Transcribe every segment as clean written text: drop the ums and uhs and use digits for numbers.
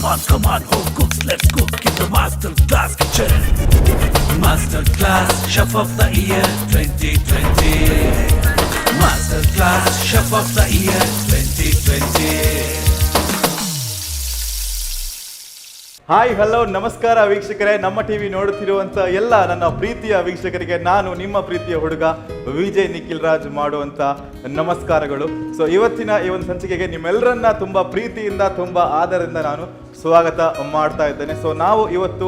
Come on, home cooks, let's cook in the Master Class Kitchen. Master Class Chef of the Year 2020. Master Class Chef of the Year 2020. Hi hello ನಮಸ್ಕಾರ ವೀಕ್ಷಕರೇ, ನಮ್ಮ TV ನೋಡುತ್ತಿರುವಂಥ ಎಲ್ಲ ನನ್ನ ಪ್ರೀತಿಯ ವೀಕ್ಷಕರಿಗೆ ನಾನು ನಿಮ್ಮ ಪ್ರೀತಿಯ ಹುಡುಗ ವಿಜಯ್ ನಿಖಿಲ್ ರಾಜ್ ಮಾಡುವಂಥ ನಮಸ್ಕಾರಗಳು. ಸೊ ಇವತ್ತಿನ ಈ ಒಂದು ಸಂಚಿಕೆಗೆ ನಿಮ್ಮೆಲ್ಲರನ್ನ ತುಂಬ ಪ್ರೀತಿಯಿಂದ ತುಂಬ ಆದರದಿಂದ ನಾನು ಸ್ವಾಗತ ಮಾಡ್ತಾ ಇದ್ದೇನೆ. ಸೊ ನಾವು ಇವತ್ತು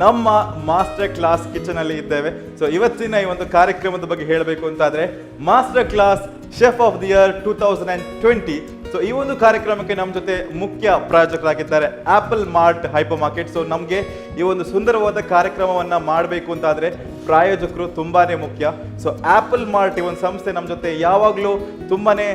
ನಮ್ಮ ಮಾಸ್ಟರ್ ಕ್ಲಾಸ್ ಕಿಚನ್ ಅಲ್ಲಿ ಇದ್ದೇವೆ. ಸೊ ಇವತ್ತಿನ ಈ ಒಂದು ಕಾರ್ಯಕ್ರಮದ ಬಗ್ಗೆ ಹೇಳಬೇಕು ಅಂತಾದ್ರೆ master class chef of the year 2020. So ಈ ಒಂದು ಕಾರ್ಯಕ್ರಮಕ್ಕೆ ನಮ್ಮ ಜೊತೆ ಮುಖ್ಯ ಪ್ರಾಯೋಜಕರಾಗಿದ್ದಾರೆ Apple Mart hypermarket. So ನಮಗೆ ಈ ಒಂದು ಸುಂದರವಾದ ಕಾರ್ಯಕ್ರಮವನ್ನ ಮಾಡಬೇಕು ಅಂತಾದ್ರೆ ಪ್ರಾಯೋಜಕರು ತುಂಬಾನೇ ಮುಖ್ಯ. ಸೊ ಆಪಲ್ ಮಾರ್ಟ್ ಈ ಒಂದು ಸಂಸ್ಥೆ ನಮ್ಮ ಜೊತೆ ಯಾವಾಗಲೂ ತುಂಬಾನೇ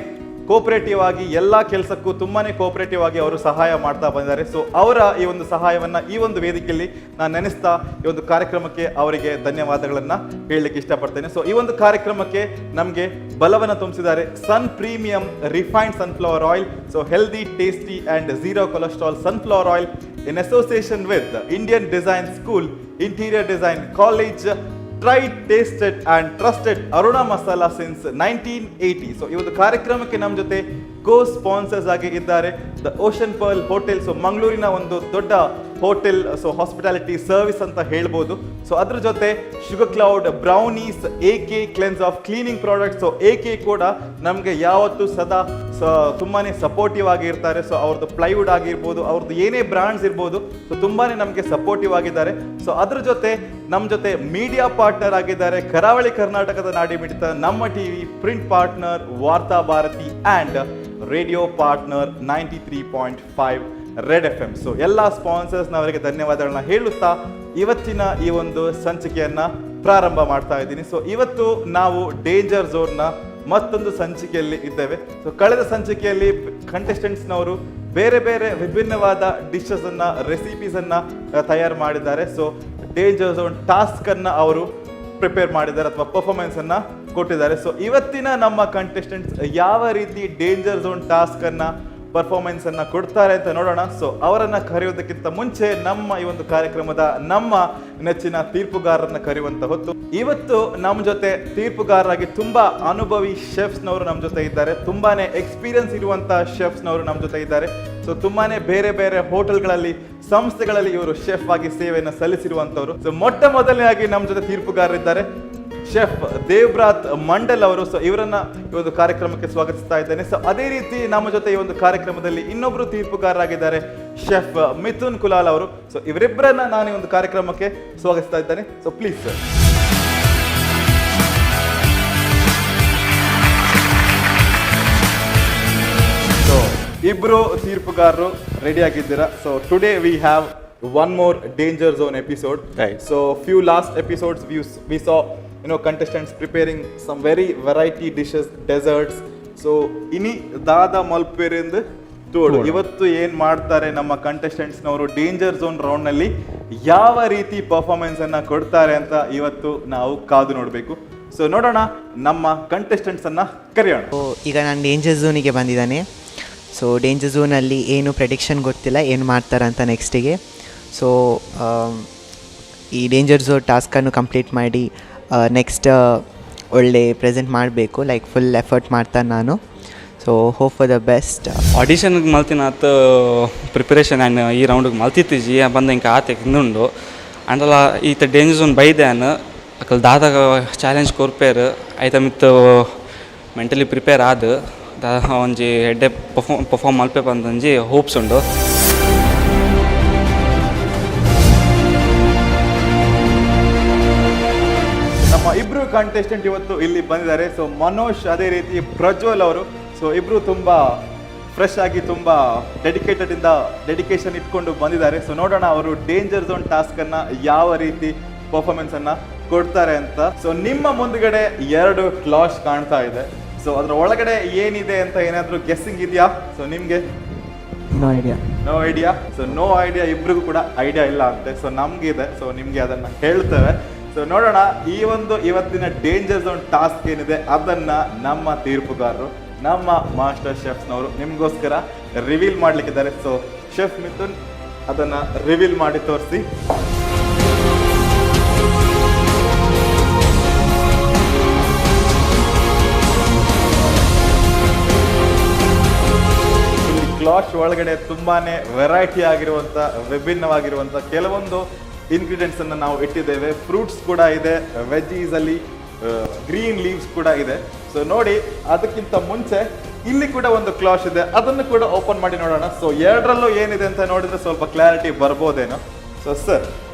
ಕೋಪರೇಟಿವ್ ಆಗಿ ಎಲ್ಲ ಕೆಲಸಕ್ಕೂ ತುಂಬಾನೇ ಕೋಪರೇಟಿವ್ ಆಗಿ ಅವರು ಸಹಾಯ ಮಾಡ್ತಾ ಬಂದಿದ್ದಾರೆ. ಸೊ ಅವರ ಈ ಒಂದು ಸಹಾಯವನ್ನ ಈ ಒಂದು ವೇದಿಕೆಯಲ್ಲಿ ನಾನು ನೆನೆಸ್ತಾ ಈ ಒಂದು ಕಾರ್ಯಕ್ರಮಕ್ಕೆ ಅವರಿಗೆ ಧನ್ಯವಾದಗಳನ್ನ ಹೇಳಲಿಕ್ಕೆ ಇಷ್ಟಪಡ್ತೇನೆ. ಸೊ ಈ ಒಂದು ಕಾರ್ಯಕ್ರಮಕ್ಕೆ ನಮಗೆ ಬಲವನ್ನು ತುಂಬಿಸಿದ್ದಾರೆ Sun Premium refined sunflower oil. So healthy, tasty and zero cholesterol sunflower oil in association with Indian Design School, interior design college, tried, tasted and trusted Aruna Masala since 1980. So ಈ ಒಂದು ಕಾರ್ಯಕ್ರಮಕ್ಕೆ ನಮ್ಮ ಜೊತೆ ಕೋ ಸ್ಪಾನ್ಸರ್ಸ್ ಆಗಿ ಇದ್ದಾರೆ the Ocean Pearl hotel. So ಮಂಗಳೂರಿನ ಒಂದು ದೊಡ್ಡ ಹೋಟೆಲ್, ಸೊ ಹಾಸ್ಪಿಟಾಲಿಟಿ ಸರ್ವಿಸ್ ಅಂತ ಹೇಳ್ಬೋದು. ಸೊ ಅದ್ರ ಜೊತೆ sugar cloud brownies, AK cleanse of cleaning products. So AK ಕೂಡ ನಮಗೆ ಯಾವತ್ತೂ ಸದಾ ತುಂಬಾನೇ ಸಪೋರ್ಟಿವ್ ಆಗಿ ಇರ್ತಾರೆ. ಸೊ ಅವ್ರದ್ದು ಪ್ಲೈವುಡ್ ಆಗಿರ್ಬೋದು, ಅವ್ರದ್ದು ಏನೇ ಬ್ರಾಂಡ್ಸ್ ಇರ್ಬೋದು, ಸೊ ತುಂಬಾನೇ ನಮಗೆ ಸಪೋರ್ಟಿವ್ ಆಗಿದ್ದಾರೆ. ಸೊ ಅದ್ರ ಜೊತೆ ನಮ್ಮ ಜೊತೆ ಮೀಡಿಯಾ ಪಾರ್ಟ್ನರ್ ಆಗಿದ್ದಾರೆ ಕರಾವಳಿ ಕರ್ನಾಟಕದ ನಾಡಿ ಮಿಡಿತ ನಮ್ಮ TV, print partner Vartha Bharathi and radio partner 93.5 red FM. So ಎಲ್ಲ ಸ್ಪಾನ್ಸರ್ಸ್ನವರಿಗೆ ಧನ್ಯವಾದಗಳನ್ನ ಹೇಳುತ್ತಾ ಇವತ್ತಿನ ಈ ಒಂದು ಸಂಚಿಕೆಯನ್ನ ಪ್ರಾರಂಭ ಮಾಡ್ತಾ ಇದ್ದೀನಿ. ಸೊ ಇವತ್ತು ನಾವು ಡೇಂಜರ್ ಝೋನ್ನ ಮತ್ತೊಂದು ಸಂಚಿಕೆಯಲ್ಲಿ ಇದ್ದೇವೆ. ಸೊ ಕಳೆದ ಸಂಚಿಕೆಯಲ್ಲಿ ಕಂಟೆಸ್ಟೆಂಟ್ಸ್ನವರು ಬೇರೆ ಬೇರೆ ವಿಭಿನ್ನವಾದ ಡಿಶಸ್ ಅನ್ನ, ರೆಸಿಪೀಸ್ ಅನ್ನ ತಯಾರು ಮಾಡಿದ್ದಾರೆ. ಸೊ ಡೇಂಜರ್ ಝೋನ್ ಟಾಸ್ಕ್ ಅನ್ನ ಅವರು ಪ್ರಿಪೇರ್ ಮಾಡಿದ್ದಾರೆ ಅಥವಾ ಪರ್ಫಾರ್ಮೆನ್ಸ್ ಅನ್ನ ಕೊಟ್ಟಿದ್ದಾರೆ. ಸೊ ಇವತ್ತಿನ ನಮ್ಮ ಕಂಟೆಸ್ಟೆಂಟ್ಸ್ ಯಾವ ರೀತಿ ಡೇಂಜರ್ ಝೋನ್ ಟಾಸ್ಕ್ ಅನ್ನ, ಪರ್ಫಾರ್ಮೆನ್ಸ್ ಅನ್ನ ಕೊಡ್ತಾರೆ ಅಂತ ನೋಡೋಣ. ಸೊ ಅವರನ್ನ ಕರೆಯೋದಕ್ಕಿಂತ ಮುಂಚೆ ನಮ್ಮ ಈ ಒಂದು ಕಾರ್ಯಕ್ರಮದ ನಮ್ಮ ನೆಚ್ಚಿನ ತೀರ್ಪುಗಾರರನ್ನ ಕರೆಯುವಂತ ಹೊತ್ತು. ಇವತ್ತು ನಮ್ಮ ಜೊತೆ ತೀರ್ಪುಗಾರರಾಗಿ ತುಂಬಾ ಅನುಭವಿ ಶೆಫ್ಸ್ನವರು ನಮ್ಮ ಜೊತೆ ಇದ್ದಾರೆ. ತುಂಬಾನೇ ಎಕ್ಸ್ಪೀರಿಯನ್ಸ್ ಇರುವಂತ ಶೆಫ್ಸ್ನವರು ನಮ್ಮ ಜೊತೆ ಇದ್ದಾರೆ. ಸೊ ತುಂಬಾನೇ ಬೇರೆ ಬೇರೆ ಹೋಟೆಲ್ಗಳಲ್ಲಿ, ಸಂಸ್ಥೆಗಳಲ್ಲಿ ಇವರು ಶೆಫ್ ಆಗಿ ಸೇವೆಯನ್ನು ಸಲ್ಲಿಸಿರುವಂತವರು. ಸೊ ಮೊಟ್ಟ ಮೊದಲನೇಯಾಗಿ ನಮ್ಮ ಜೊತೆ ತೀರ್ಪುಗಾರರಿದ್ದಾರೆ ಶೆಫ್ ದೇವ್ಬ್ರಾತ್ ಮಂಡಲ್ ಅವರು. ಸೊ ಇವರನ್ನ ಈ ಒಂದು ಕಾರ್ಯಕ್ರಮಕ್ಕೆ ಸ್ವಾಗತಿಸ್ತಾ ಇದ್ದೇನೆ. ಸೊ ಅದೇ ರೀತಿ ನಮ್ಮ ಜೊತೆ ಈ ಒಂದು ಕಾರ್ಯಕ್ರಮದಲ್ಲಿ ಇನ್ನೊಬ್ರು ತೀರ್ಪುಗಾರರಾಗಿದ್ದಾರೆ ಶೆಫ್ ಮಿಥುನ್ ಕುಲಾಲ್ ಅವರು. ಸೊ ಇವರಿಬ್ಬರನ್ನ ನಾನು ಈ ಒಂದು ಕಾರ್ಯಕ್ರಮಕ್ಕೆ ಸ್ವಾಗತಿಸ್ತಾ ಇದ್ದೇನೆ. So please sir. ಸೊ ಇಬ್ರು ತೀರ್ಪುಗಾರರು ರೆಡಿ ಆಗಿದ್ದೀರಾ? So today we have one more danger zone episode. Right. So few last episodes we saw contestants preparing some very variety dishes, desserts. So ini dada malperinda ತೋಡು ಇವತ್ತು ಏನ್ ಮಾಡ್ತಾರೆ ನಮ್ಮ contestants ನವರು danger zone round ನಲ್ಲಿ ಯಾವ ರೀತಿ performance ಅನ್ನ ಕೊಡ್ತಾರೆ ಅಂತ ಇವತ್ತು ನಾವು ಕಾದು ನೋಡಬೇಕು. ಸೊ ನೋಡೋಣ, ನಮ್ಮ ಕಂಟೆಸ್ಟೆಂಟ್ಸ್ ಅನ್ನ ಕರೆಯೋಣ. ಈಗ ನಾನು ಡೇಂಜರ್ ಝೋನಿಗೆ ಬಂದಿದ್ದಾನೆ. ಸೊ ಡೇಂಜರ್ ಝೋನಲ್ಲಿ ಏನು ಪ್ರೆಡಿಕ್ಷನ್ ಗೊತ್ತಿಲ್ಲ, ಏನು ಮಾಡ್ತಾರೆ ಅಂತ ನೆಕ್ಸ್ಟಿಗೆ. ಸೊ ಈ ಡೇಂಜರ್ ಝೋನ್ ಟಾಸ್ಕನ್ನು ಕಂಪ್ಲೀಟ್ ಮಾಡಿ ನೆಕ್ಸ್ಟ್ ಒಳ್ಳೆ ಪ್ರೆಸೆಂಟ್ ಮಾಡಬೇಕು, ಲೈಕ್ ಫುಲ್ ಎಫರ್ಟ್ ಮಾಡ್ತಾನೆ ನಾನು. So hope for the best. ಆಡಿಷನ್ಗೆ ಮಲ್ತಿನ ಆತು ಪ್ರಿಪರೇಷನ್ ಆ್ಯಂಡ್ ಈ ರೌಂಡಿಗೆ ಮಲ್ತಿತ್ತೀಜಿ ಬಂದು ಹಿಂಗೆ ಆತ ಹಿಂದುಂಡು ಅಂಡಲ್ಲ ಈತ ಡೇಂಜರ್ ಝೋನ್ ಬೈದ್ಯಾನು ಅಕಲ್ ದಾದಾಗ ಚಾಲೆಂಜ್ ಕೊರ್ಪೇರು ಆಯ್ತ ಮಿತ್ತು ಮೆಂಟಲಿ ಪ್ರಿಪೇರ್ ಆದ ಒಂಜಿ ಹೆಡ್ಡೆ ಪರ್ಫಾರ್ಮ್ ಮಲ್ಪೆ ಬಂದಂಜಿ ಹೋಪ್ಸ್ ಉಂಡು. ನಮ್ಮ ಇಬ್ರು ಕಂಟೆಸ್ಟೆಂಟ್ ಇವತ್ತು ಇಲ್ಲಿ ಬಂದಿದ್ದಾರೆ. ಸೊ ಮನೋಜ್ ಅದೇ ರೀತಿ ಪ್ರಜ್ವಲ್ ಅವರು. ಸೊ ಇಬ್ರು ತುಂಬಾ ಫ್ರೆಶ್ ಆಗಿ, ತುಂಬಾ ಡೆಡಿಕೇಶನ್ ಇಟ್ಕೊಂಡು ಬಂದಿದ್ದಾರೆ. ಸೊ ನೋಡೋಣ ಅವರು ಡೇಂಜರ್ ಝೋನ್ ಟಾಸ್ಕ್ ಅನ್ನ ಯಾವ ರೀತಿ ಪರ್ಫಾರ್ಮೆನ್ಸ್ ಅನ್ನ ಕೊಡ್ತಾರೆ ಅಂತ. ಸೊ ನಿಮ್ಮ ಮುಂದ್ಗಡೆ 2 ಕ್ಲಾಶ್ ಕಾಣ್ತಾ ಇದೆ. ಸೊ ಅದ್ರ ಒಳಗಡೆ ಏನಿದೆ ಅಂತ ಏನಾದ್ರು ಗೆಸ್ಸಿಂಗ್ ಇದೆಯಾ? ಸೊ ನಿಮ್ಗೆ no idea. So no idea, ಇಬ್ರಿಗೂ ಕೂಡ ಐಡಿಯಾ ಇಲ್ಲ ಅಂತೆ. ಸೊ ನಮ್ಗಿದೆ, ಸೊ ನಿಮ್ಗೆ ಅದನ್ನ ಹೇಳ್ತೇವೆ. ಸೊ ನೋಡೋಣ ಈ ಒಂದು ಇವತ್ತಿನ ಡೇಂಜರ್ ಝೋನ್ ಟಾಸ್ಕ್ ಏನಿದೆ ಅದನ್ನ ನಮ್ಮ ತೀರ್ಪುಗಾರರು, ನಮ್ಮ ಮಾಸ್ಟರ್ ಶೆಫ್ಸ್ನವರು ನಿಮಗೋಸ್ಕರ ರಿವೀಲ್ ಮಾಡ್ಲಿಕ್ಕಿದ್ದಾರೆ. ಸೊ ಶೆಫ್ ಮಿಥುನ್ ಅದನ್ನು ರಿವೀಲ್ ಮಾಡಿ ತೋರಿಸಿ. ಕ್ಲಾಶ್ ಒಳಗಡೆ ತುಂಬಾನೇ ವೆರೈಟಿ ಆಗಿರುವಂಥ ವಿಭಿನ್ನವಾಗಿರುವಂಥ ಕೆಲವೊಂದು ಇಂಗ್ರೀಡಿಯೆಂಟ್ಸ್ ಅನ್ನು ನಾವು ಇಟ್ಟಿದ್ದೇವೆ. ಫ್ರೂಟ್ಸ್ ಕೂಡ ಇದೆ, ವೆಜ್ಜೀಸ್ ಅಲ್ಲಿ ಗ್ರೀನ್ ಲೀವ್ಸ್ ಕೂಡ ಇದೆ. ಸೊ ನೋಡಿ, ಅದಕ್ಕಿಂತ ಮುಂಚೆ ಇಲ್ಲಿ ಕೂಡ ಒಂದು ಕ್ಲಾಶ್ ಇದೆ, ಅದನ್ನು ಕೂಡ ಓಪನ್ ಮಾಡಿ ನೋಡೋಣ. ಸೊ ಎರಡರಲ್ಲೂ ಏನಿದೆ ಅಂತ ನೋಡಿದ್ರೆ ಸ್ವಲ್ಪ ಕ್ಲಾರಿಟಿ ಬರ್ಬೋದೇನೋ. So sir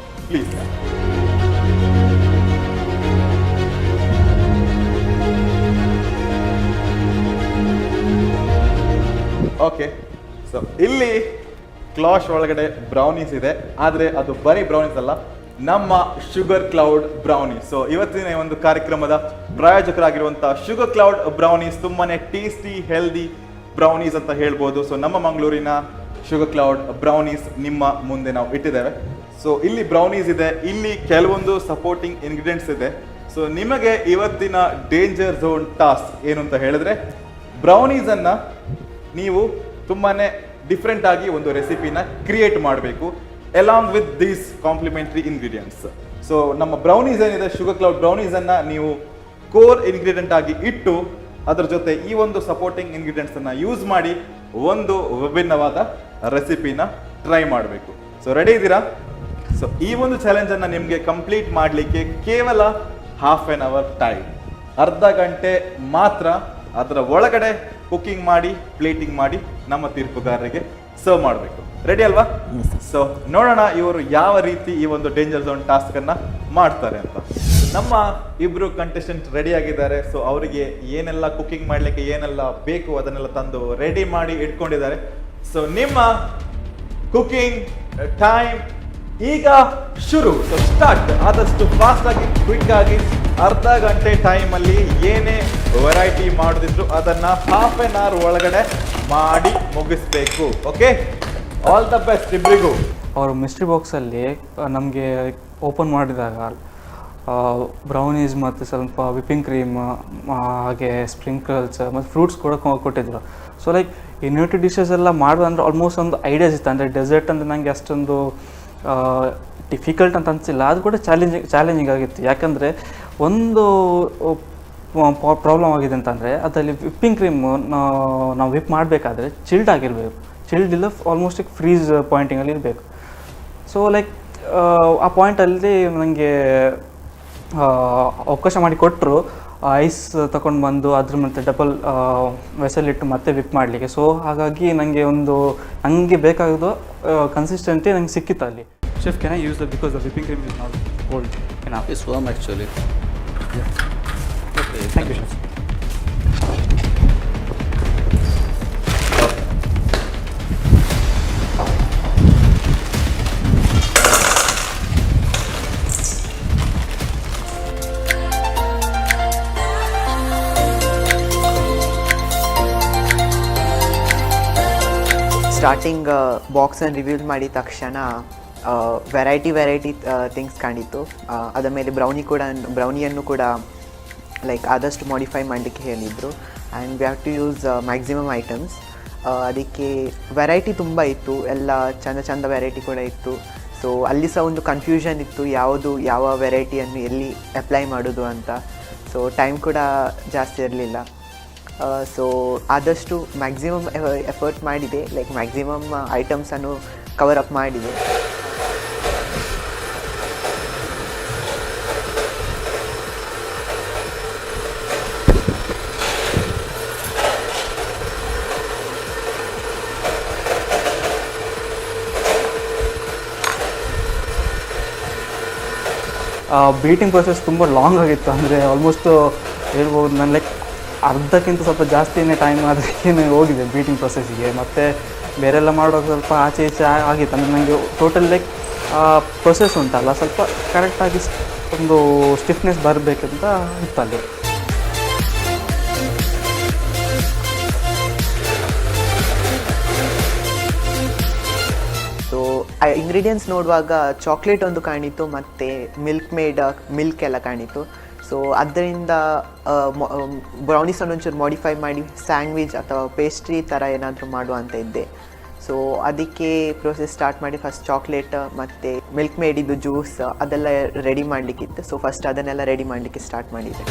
please. Okay, so ಇಲ್ಲಿ ಕ್ಲಾಶ್ ಒಳಗಡೆ ಬ್ರೌನೀಸ್ ಇದೆ, ಆದರೆ ಅದು ಬರೀ ಬ್ರೌನೀಸ್ ಅಲ್ಲ, ನಮ್ಮ ಶುಗರ್ ಕ್ಲೌಡ್ ಬ್ರೌನೀಸ್. ಸೊ ಇವತ್ತಿನ ಒಂದು ಕಾರ್ಯಕ್ರಮದ ಪ್ರಾಯೋಜಕರಾಗಿರುವಂಥ ಶುಗರ್ ಕ್ಲೌಡ್ ಬ್ರೌನೀಸ್ ತುಂಬಾನೇ ಟೇಸ್ಟಿ ಹೆಲ್ದಿ ಬ್ರೌನೀಸ್ ಅಂತ ಹೇಳ್ಬೋದು. ಸೊ ನಮ್ಮ ಮಂಗಳೂರಿನ ಶುಗರ್ ಕ್ಲೌಡ್ ಬ್ರೌನೀಸ್ ನಿಮ್ಮ ಮುಂದೆ ನಾವು ಇಟ್ಟಿದ್ದೇವೆ. ಸೊ ಇಲ್ಲಿ ಬ್ರೌನೀಸ್ ಇದೆ, ಇಲ್ಲಿ ಕೆಲವೊಂದು ಸಪೋರ್ಟಿಂಗ್ ಇಂಗ್ರೀಡಿಯೆಂಟ್ಸ್ ಇದೆ. ಸೊ ನಿಮಗೆ ಇವತ್ತಿನ ಡೇಂಜರ್ ಝೋನ್ ಟಾಸ್ಕ್ ಏನು ಅಂತ ಹೇಳಿದ್ರೆ, ಬ್ರೌನೀಸನ್ನು ನೀವು ತುಂಬಾನೇ ಡಿಫ್ರೆಂಟ್ ಆಗಿ ಒಂದು ರೆಸಿಪಿನ ಕ್ರಿಯೇಟ್ ಮಾಡಬೇಕು along with these complementary ingredients. So ನಮ್ಮ ಬ್ರೌನೀಸ್ ಏನಿದೆ, ಶುಗರ್ ಕ್ಲೌಡ್ ಬ್ರೌನೀಸನ್ನು ನೀವು ಕೋರ್ ಇಂಗ್ರೀಡಿಯೆಂಟ್ ಆಗಿ ಇಟ್ಟು ಅದರ ಜೊತೆ ಈ ಒಂದು ಸಪೋರ್ಟಿಂಗ್ ಇಂಗ್ರೀಡಿಯೆಂಟ್ಸನ್ನು ಯೂಸ್ ಮಾಡಿ ಒಂದು ವಿಭಿನ್ನವಾದ ರೆಸಿಪಿನ ಟ್ರೈ ಮಾಡಬೇಕು. ಸೊ ರೆಡಿ ಇದ್ದೀರಾ? ಸೊ ಈ ಒಂದು ಚಾಲೆಂಜನ್ನು ನಿಮಗೆ ಕಂಪ್ಲೀಟ್ ಮಾಡಲಿಕ್ಕೆ ಕೇವಲ ಹಾಫ್ ಆನ್ ಅವರ್ ಟೈಮ್, ಅರ್ಧ ಗಂಟೆ ಮಾತ್ರ. ಅದರ ಒಳಗಡೆ ಕುಕಿಂಗ್ ಮಾಡಿ, ಪ್ಲೇಟಿಂಗ್ ಮಾಡಿ ನಮ್ಮ ತೀರ್ಪುಗಾರರಿಗೆ ಸರ್ವ್ ಮಾಡಬೇಕು. ರೆಡಿ ಅಲ್ವಾ? ಸೊ ನೋಡೋಣ ಇವರು ಯಾವ ರೀತಿ ಈ ಒಂದು ಡೇಂಜರ್ ಝೋನ್ ಟಾಸ್ಕ್ ಅನ್ನ ಮಾಡ್ತಾರೆ ಅಂತ. ನಮ್ಮ ಇಬ್ರು ಕಂಟೆಸ್ಟೆಂಟ್ ರೆಡಿ ಆಗಿದ್ದಾರೆ. ಸೊ ಅವರಿಗೆ ಏನೆಲ್ಲ ಕುಕಿಂಗ್ ಮಾಡ್ಲಿಕ್ಕೆ ಏನೆಲ್ಲ ಬೇಕು ಅದನ್ನೆಲ್ಲ ತಂದು ರೆಡಿ ಮಾಡಿ ಇಟ್ಕೊಂಡಿದ್ದಾರೆ. ಸೊ ನಿಮ್ಮ ಕುಕಿಂಗ್ ಟೈಮ್ ಈಗ ಶುರು. So start. ಆದಷ್ಟು ಫಾಸ್ಟ್ ಆಗಿ, ಕ್ವಿಕ್ ಆಗಿ, ಅರ್ಧ ಗಂಟೆ ಟೈಮಲ್ಲಿ ಏನೇ ವೆರೈಟಿ ಮಾಡೋದಿದ್ರು ಅದನ್ನ ಹಾಫ್ ಆನ್ ಅವರ್ ಒಳಗಡೆ ಮಾಡಿ ಮುಗಿಸ್ಬೇಕು. ಓಕೆ, ಆಲ್ ದ ಬೆಸ್ಟ್ ಇಬ್ಬರಿಗೂ. ಅವರು ಮಿಸ್ಟ್ರಿ ಬಾಕ್ಸಲ್ಲಿ ನಮಗೆ ಓಪನ್ ಮಾಡಿದಾಗ ಬ್ರೌನೀಸ್ ಮತ್ತು ಸ್ವಲ್ಪ ವಿಪ್ಪಿಂಗ್ ಕ್ರೀಮ್, ಹಾಗೆ ಸ್ಪ್ರಿಂಕಲ್ಸ್ ಮತ್ತು ಫ್ರೂಟ್ಸ್ ಕೂಡ ಕೊಟ್ಟಿದ್ರು. ಸೊ ಲೈಕ್ ಈ ನ್ಯೂಟ್ರಿ ಡಿಶಸ್ ಎಲ್ಲ ಮಾಡೋದಂದ್ರೆ ಆಲ್ಮೋಸ್ಟ್ ಒಂದು ಐಡಿಯಾಸ್ ಇತ್ತು. ಅಂದರೆ ಡೆಸರ್ಟ್ ಅಂದರೆ ನನಗೆ ಅಷ್ಟೊಂದು ಡಿಫಿಕಲ್ಟ್ ಅಂತ ಅನಿಸಿಲ್ಲ, ಅದು ಕೂಡ ಚಾಲೆಂಜಿಂಗ್ ಆಗಿತ್ತು. ಯಾಕಂದರೆ ಒಂದು ಪ್ರಾಬ್ಲಮ್ ಆಗಿದೆ ಅಂತಂದರೆ ಅದರಲ್ಲಿ ವಿಪ್ಪಿಂಗ್ ಕ್ರೀಮು ನಾವು ವಿಪ್ ಮಾಡಬೇಕಾದ್ರೆ ಚಿಲ್ಡ್ ಆಗಿರಬೇಕು. ಚಿಲ್ಡ್ ಇಲ್ಲ, ಆಲ್ಮೋಸ್ಟ್ ಫ್ರೀಸ್ ಪಾಯಿಂಟಿಂಗಲ್ಲಿ ಇರಬೇಕು. ಸೊ ಲೈಕ್ ಆ ಪಾಯಿಂಟಲ್ಲಿ ನನಗೆ ಅವಕಾಶ ಮಾಡಿ ಕೊಟ್ಟರು ಐಸ್ ತಗೊಂಡು ಬಂದು ಅದ್ರ ಮತ್ತು ಡಬಲ್ ವೆಸಲ್ ಇಟ್ಟು ಮತ್ತೆ ವಿಪ್ ಮಾಡಲಿಕ್ಕೆ. ಸೊ ಹಾಗಾಗಿ ನನಗೆ ಬೇಕಾಗೋದು ಕನ್ಸಿಸ್ಟೆಂಟಿ ನಂಗೆ ಸಿಕ್ಕಿತ್ತು ಅಲ್ಲಿ. Chef, can I use that because the whipping cream is not cold enough? It's warm actually. Yeah. Okay. Thank you, chef. Starting ಬಾಕ್ಸನ್ನು ರಿವ್ಯೂ ಮಾಡಿದ ತಕ್ಷಣ ವೆರೈಟಿ ಥಿಂಗ್ಸ್ ಕಾಣಿತ್ತು. ಅದರ ಮೇಲೆ ಬ್ರೌನಿಯನ್ನು ಕೂಡ ಲೈಕ್ ಆದಷ್ಟು ಮಾಡಿಫೈ ಮಾಡಲಿಕ್ಕೆ ಹೇಳಿದರು. And we have to use maximum items. ಅದಕ್ಕೆ ವೆರೈಟಿ ತುಂಬ ಇತ್ತು, ಎಲ್ಲ ಚಂದ ವೆರೈಟಿ ಕೂಡ ಇತ್ತು. ಸೊ ಅಲ್ಲಿ ಸಹ ಒಂದು ಕನ್ಫ್ಯೂಷನ್ ಇತ್ತು, ಯಾವ ವೆರೈಟಿಯನ್ನು ಎಲ್ಲಿ ಅಪ್ಲೈ ಮಾಡೋದು ಅಂತ. ಸೊ ಟೈಮ್ ಕೂಡ ಜಾಸ್ತಿ ಇರಲಿಲ್ಲ. ಸೊ ಆದಷ್ಟು ಮ್ಯಾಕ್ಸಿಮಮ್ ಎಫರ್ಟ್ ಮಾಡಿದೆ, ಲೈಕ್ ಮ್ಯಾಕ್ಸಿಮಮ್ ಐಟಮ್ಸನ್ನು ಕವರ್ ಅಪ್ ಮಾಡಿದೆ. ಬೀಟಿಂಗ್ ಪ್ರೊಸೆಸ್ ತುಂಬ ಲಾಂಗ್ ಆಗಿತ್ತು. ಅಂದರೆ ಆಲ್ಮೋಸ್ಟ್ ಹೇಳ್ಬೋದು ನಾನು ಲೈಕ್ ಅರ್ಧಕ್ಕಿಂತ ಸ್ವಲ್ಪ ಜಾಸ್ತಿನೇ ಟೈಮ್ ಅದಕ್ಕೇನೆ ಹೋಗಿದೆ ಬೀಟಿಂಗ್ ಪ್ರೊಸೆಸ್ಸಿಗೆ. ಮತ್ತು ಬೇರೆಲ್ಲ ಮಾಡುವಾಗ ಸ್ವಲ್ಪ ಆಚೆ ಈಚೆ ಆಗಿತ್ತು. ಅಂದರೆ ನನಗೆ ಟೋಟಲ್ ಲೈಕ್ ಪ್ರೊಸೆಸ್ ಉಂಟಲ್ಲ ಸ್ವಲ್ಪ ಕರೆಕ್ಟಾಗಿ ಒಂದು ಸ್ಟಿಫ್ನೆಸ್ ಬರಬೇಕಂತ ಇತ್ತು ಅಲ್ಲಿ. ಸೊ ಇಂಗ್ರೀಡಿಯೆಂಟ್ಸ್ ನೋಡುವಾಗ ಚಾಕ್ಲೇಟ್ ಒಂದು ಕಾಣಿತು ಮತ್ತು ಮಿಲ್ಕ್ ಎಲ್ಲ ಕಾಣಿತು. ಸೊ ಅದರಿಂದ ಬ್ರೌನೀಸನ್ನು ಒಂಚೂರು ಮಾಡಿಫೈ ಮಾಡಿ ಸ್ಯಾಂಡ್ವಿಚ್ ಅಥವಾ ಪೇಸ್ಟ್ರಿ ಥರ ಏನಾದರೂ ಮಾಡುವ ಅಂತ ಇದ್ದೆ. ಸೊ ಅದಕ್ಕೆ ಪ್ರೋಸೆಸ್ ಸ್ಟಾರ್ಟ್ ಮಾಡಿ ಫಸ್ಟ್ ಚಾಕ್ಲೇಟ್ ಮತ್ತು ಮಿಲ್ಕ್ ಮೇಡಿದ್ದು ಜ್ಯೂಸ್ ಅದೆಲ್ಲ ರೆಡಿ ಮಾಡಲಿಕ್ಕಿತ್ತು. ಸೊ ಫಸ್ಟ್ ಅದನ್ನೆಲ್ಲ ರೆಡಿ ಮಾಡಲಿಕ್ಕೆ ಸ್ಟಾರ್ಟ್ ಮಾಡಿದೆ.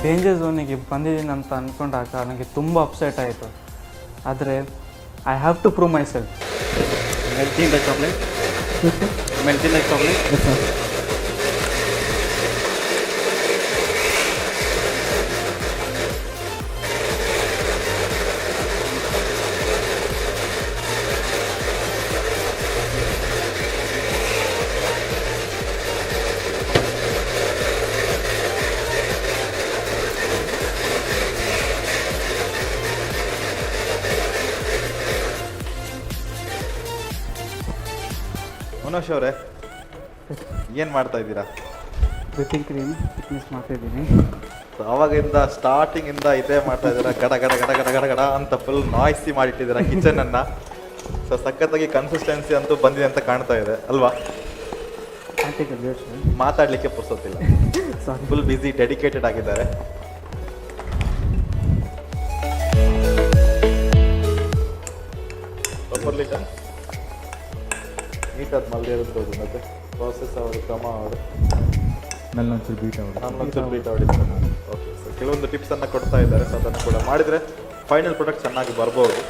ಡೇಂಜರ್ ಝೋನಿಗೆ ಬಂದಿದ್ದೀನಿ ಅಂತ ಅಂದ್ಕೊಂಡಾಗ ನನಗೆ ತುಂಬ ಅಪ್ಸೆಟ್ ಆಯಿತು. ಆದರೆ I have to prove myself. Melting the chocolate? Melting the chocolate? Yes, sir. Manoj ಅವರೇ, ಏನು ಮಾಡ್ತಾ ಇದ್ದೀರಾ? ವಿಪಿಂಗ್ ಕ್ರೀಮ್ ಫಿಟ್ನೆಸ್ ಮಾಡ್ತಾಯಿದ್ದೀನಿ. ಅವಾಗಿಂದ ಸ್ಟಾರ್ಟಿಂಗಿಂದ ಇದೇ ಮಾಡ್ತಾ ಇದ್ದೀರಾ, ಗಡ ಗಡ ಗಡ ಗಡ ಗಡ ಗಡ ಅಂತ ಫುಲ್ ನಾಯ್ಸಿ ಮಾಡಿಟ್ಟಿದ್ದೀರಾ ಕಿಚನನ್ನು. ಸೊ ಸಖತ್ತಾಗಿ ಕನ್ಸಿಸ್ಟೆನ್ಸಿ ಅಂತೂ ಬಂದಿದೆ ಅಂತ ಕಾಣ್ತಾ ಇದೆ ಅಲ್ವಾ? ಮಾತಾಡಲಿಕ್ಕೆ ಪುರ್ಸೋತಿಲ್ಲ, ಫುಲ್ ಬ್ಯುಸಿ, ಡೆಡಿಕೇಟೆಡ್ ಆಗಿದ್ದಾರೆ. ನೀಟಾಗಿ ಮಲ್ದೇ ಇರೋದು ಮತ್ತೆ ಪ್ರಾಸೆಸ್ ಅವರು ಕ್ರಮ ಅವರು ನಲ್ಲೊಂಚೂರು ಬೀಟ್ ಹೊಡಿತಾರೆ. ಓಕೆ, ಸೊ ಕೆಲವೊಂದು ಟಿಪ್ಸನ್ನು ಕೊಡ್ತಾ ಇದ್ದಾರೆ. ಸೊ ಅದನ್ನು ಕೂಡ ಮಾಡಿದರೆ ಫೈನಲ್ ಪ್ರಾಡಕ್ಟ್ ಚೆನ್ನಾಗಿ ಬರ್ಬೋದು.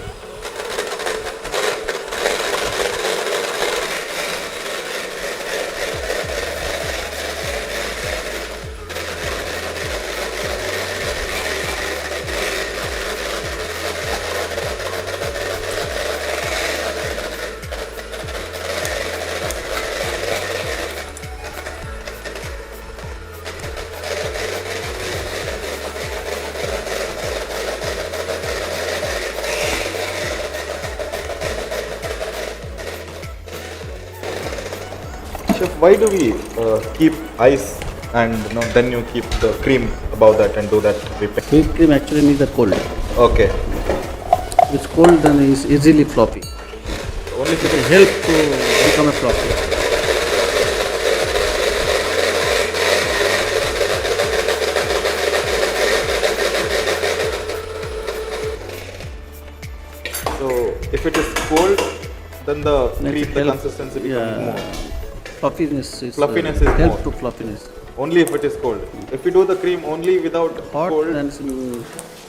Chef, why do we keep ice and then you keep the cream above that and do that whipping? Whipped cream actually needs a cold. Okay. It's cold then is easily floppy. Only It will help to become a floppy. so if it is cold, then the Then cream, it the help- consistency becomes yeah. more. Fluffiness is more. help to fluffiness. Only if it is cold. If we do the cream only without Hot cold, then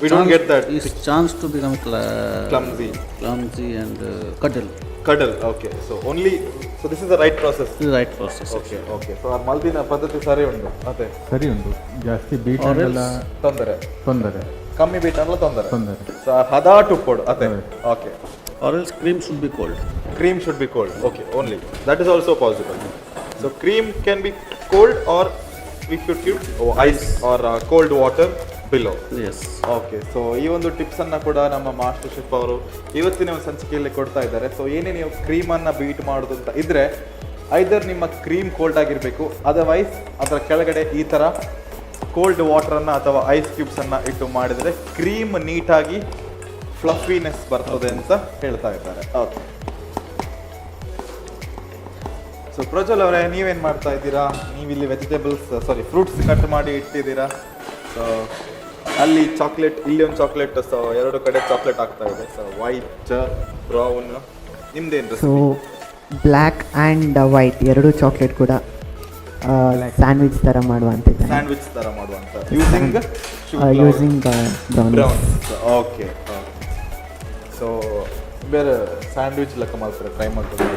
we don't get that Is chance to become clumsy. clumsy and cuddle. cuddle. Okay, so only, so this is the right process. This is the right process. Okay, okay. So our ಮಲ್ದಿನ ಪದ್ಧತಿ ಸರಿ ಉಂಟು ಅದೇ ಸರಿ ಉಂಟು. ಜಾಸ್ತಿ beet Or ಎಲ್ಲ ತೊಂದರೆ, ತೊಂದರೆ ಕಮ್ಮಿ ಬೀಟ್ ಅಲ್ಲ ತೊಂದರೆ. ತೊಂದರೆ. ಸೊ ಹದ ಉಪ್ಪೊಡು ಅದೇ. Okay, Or else cream should be cold. cream should be cold. Okay, only that is also possible. So cream can be cold or we should keep ice or cold water below. Yes. Okay, so ಈ ಒಂದು ಟಿಪ್ಸನ್ನು ಕೂಡ ನಮ್ಮ master chef ಅವರು ಇವತ್ತಿನ ಒಂದು ಸಂಚಿಕೆಯಲ್ಲಿ ಕೊಡ್ತಾ ಇದ್ದಾರೆ. ಸೊ ಏನೇ ನೀವು ಕ್ರೀಮನ್ನು ಬೀಟ್ ಮಾಡೋದು ಅಂತ ಇದ್ದರೆ ಐದರ್ ನಿಮ್ಮ ಕ್ರೀಮ್ ಕೋಲ್ಡ್ ಆಗಿರಬೇಕು, ಅದರ್ವೈಸ್ ಅದರ ಕೆಳಗಡೆ ಈ ಥರ ಕೋಲ್ಡ್ ವಾಟರನ್ನು ಅಥವಾ ಐಸ್ ಕ್ಯೂಬ್ಸನ್ನು ಇಟ್ಟು ಮಾಡಿದರೆ ಕ್ರೀಮ್ ನೀಟಾಗಿ ಫ್ಲಫಿನೆಸ್ ಬರ್ತದೆ ಅಂತ ಹೇಳ್ತಾ ಇದ್ದಾರೆ. ಓಕೆ, ಸೊ ಪ್ರಜ್ವಲ್ ಅವರೇ, ನೀವೇನು ಮಾಡ್ತಾ ಇದ್ದೀರಾ? ನೀವಿಲ್ಲಿ ಫ್ರೂಟ್ಸ್ ಕಟ್ ಮಾಡಿ ಇಟ್ಟಿದ್ದೀರಾ. ಸೊ ಅಲ್ಲಿ ಚಾಕ್ಲೇಟ್, ಇಲ್ಲಿ ಒಂದು ಚಾಕ್ಲೇಟ್, ಸೊ ಎರಡು ಕಡೆ ಚಾಕ್ಲೇಟ್ ಆಗ್ತಾ ಇದೆ. ಸೊ ವೈಟ್, ಬ್ರೌನ್, ನಿಮ್ದೇನು? ಸೊ ಬ್ಲ್ಯಾಕ್ ಆ್ಯಂಡ್ ವೈಟ್ ಎರಡೂ ಚಾಕ್ಲೇಟ್ ಕೂಡ ಸ್ಯಾಂಡ್ವಿಚ್ ಥರ ಮಾಡುವಂತಿದೆ. ಸ್ಯಾಂಡ್ವಿಚ್ ಥರ ಮಾಡುವಂಥ ಯೂಸಿಂಗ್ ಬ್ರೌನ್. ಓಕೆ, ಸೊ ಬೇರೆ ಸ್ಯಾಂಡ್ವಿಚ್ ಲೆಕ್ಕ ಮಾಡ್ತಾರೆ, ಟ್ರೈ ಮಾಡ್ತಾರೆ.